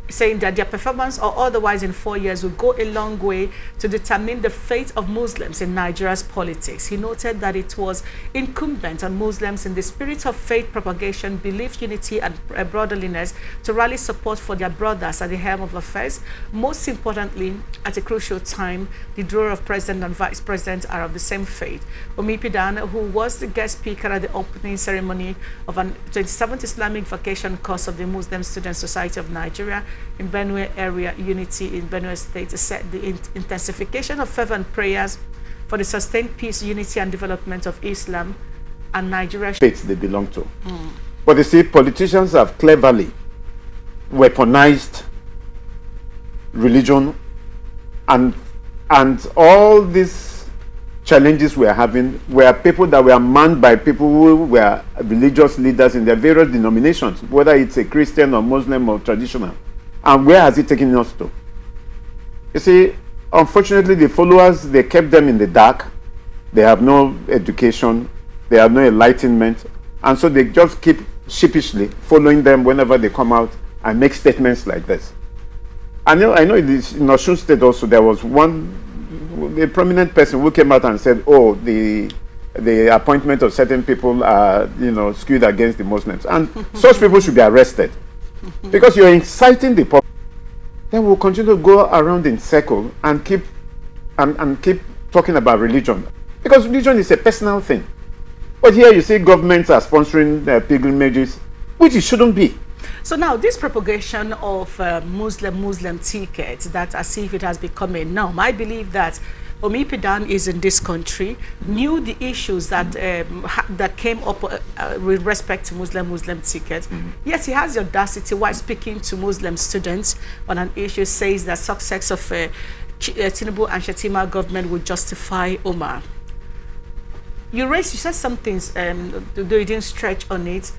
saying that their performance or otherwise in 4 years will go a long way to determine the fate of Muslims in Nigeria's politics. He noted that it was incumbent on Muslims in the spirit of faith propagation, belief, unity, and brotherliness to rally support for their brothers at the helm of affairs. Most importantly, at a crucial time, the duo of president and vice president are of the same faith. Umi Pidan, who was the guest speaker at the opening ceremony of an 27th Islamic vacation course of the Muslim Student Society of Nigeria in Benue area unity in Benue State, said the intensification of fervent prayers for the sustained peace, unity, and development of Islam and Nigeria states they belong to. But you see, politicians have cleverly weaponized religion, and all these challenges we are having were people that were manned by people who were religious leaders in their various denominations, whether it's a Christian or Muslim or traditional. And where has it taken us to? You see, unfortunately, the followers, they kept them in the dark. They have no education. They have no enlightenment. And so they just keep sheepishly following them whenever they come out and make statements like this. I know in Osun State also, there was a prominent person who came out and said, oh, the appointment of certain people are, skewed against the Muslims. And such people should be arrested. Because you're inciting the public. Then we'll continue to go around in circle and keep talking about religion. Because religion is a personal thing. But here you see governments are sponsoring pilgrimages, which it shouldn't be. So now this propagation of Muslim tickets, that as if it has become a norm, I believe that Omipidan is in this country, knew the issues that that came up with respect to Muslim tickets. Yes, he has the audacity while speaking to Muslim students on an issue, says that success of Tinubu and Shetima government would justify Omar. You said some things, though you didn't stretch on it.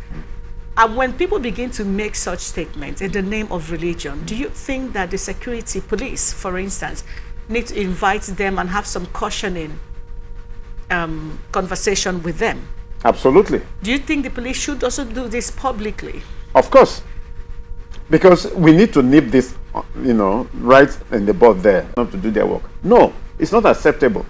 And when people begin to make such statements in the name of religion, do you think that the security police, for instance, need to invite them and have some cautioning conversation with them? Absolutely. Do you think the police should also do this publicly? Of course. Because we need to nip this, right in the bud there, not to do their work. No, it's not acceptable.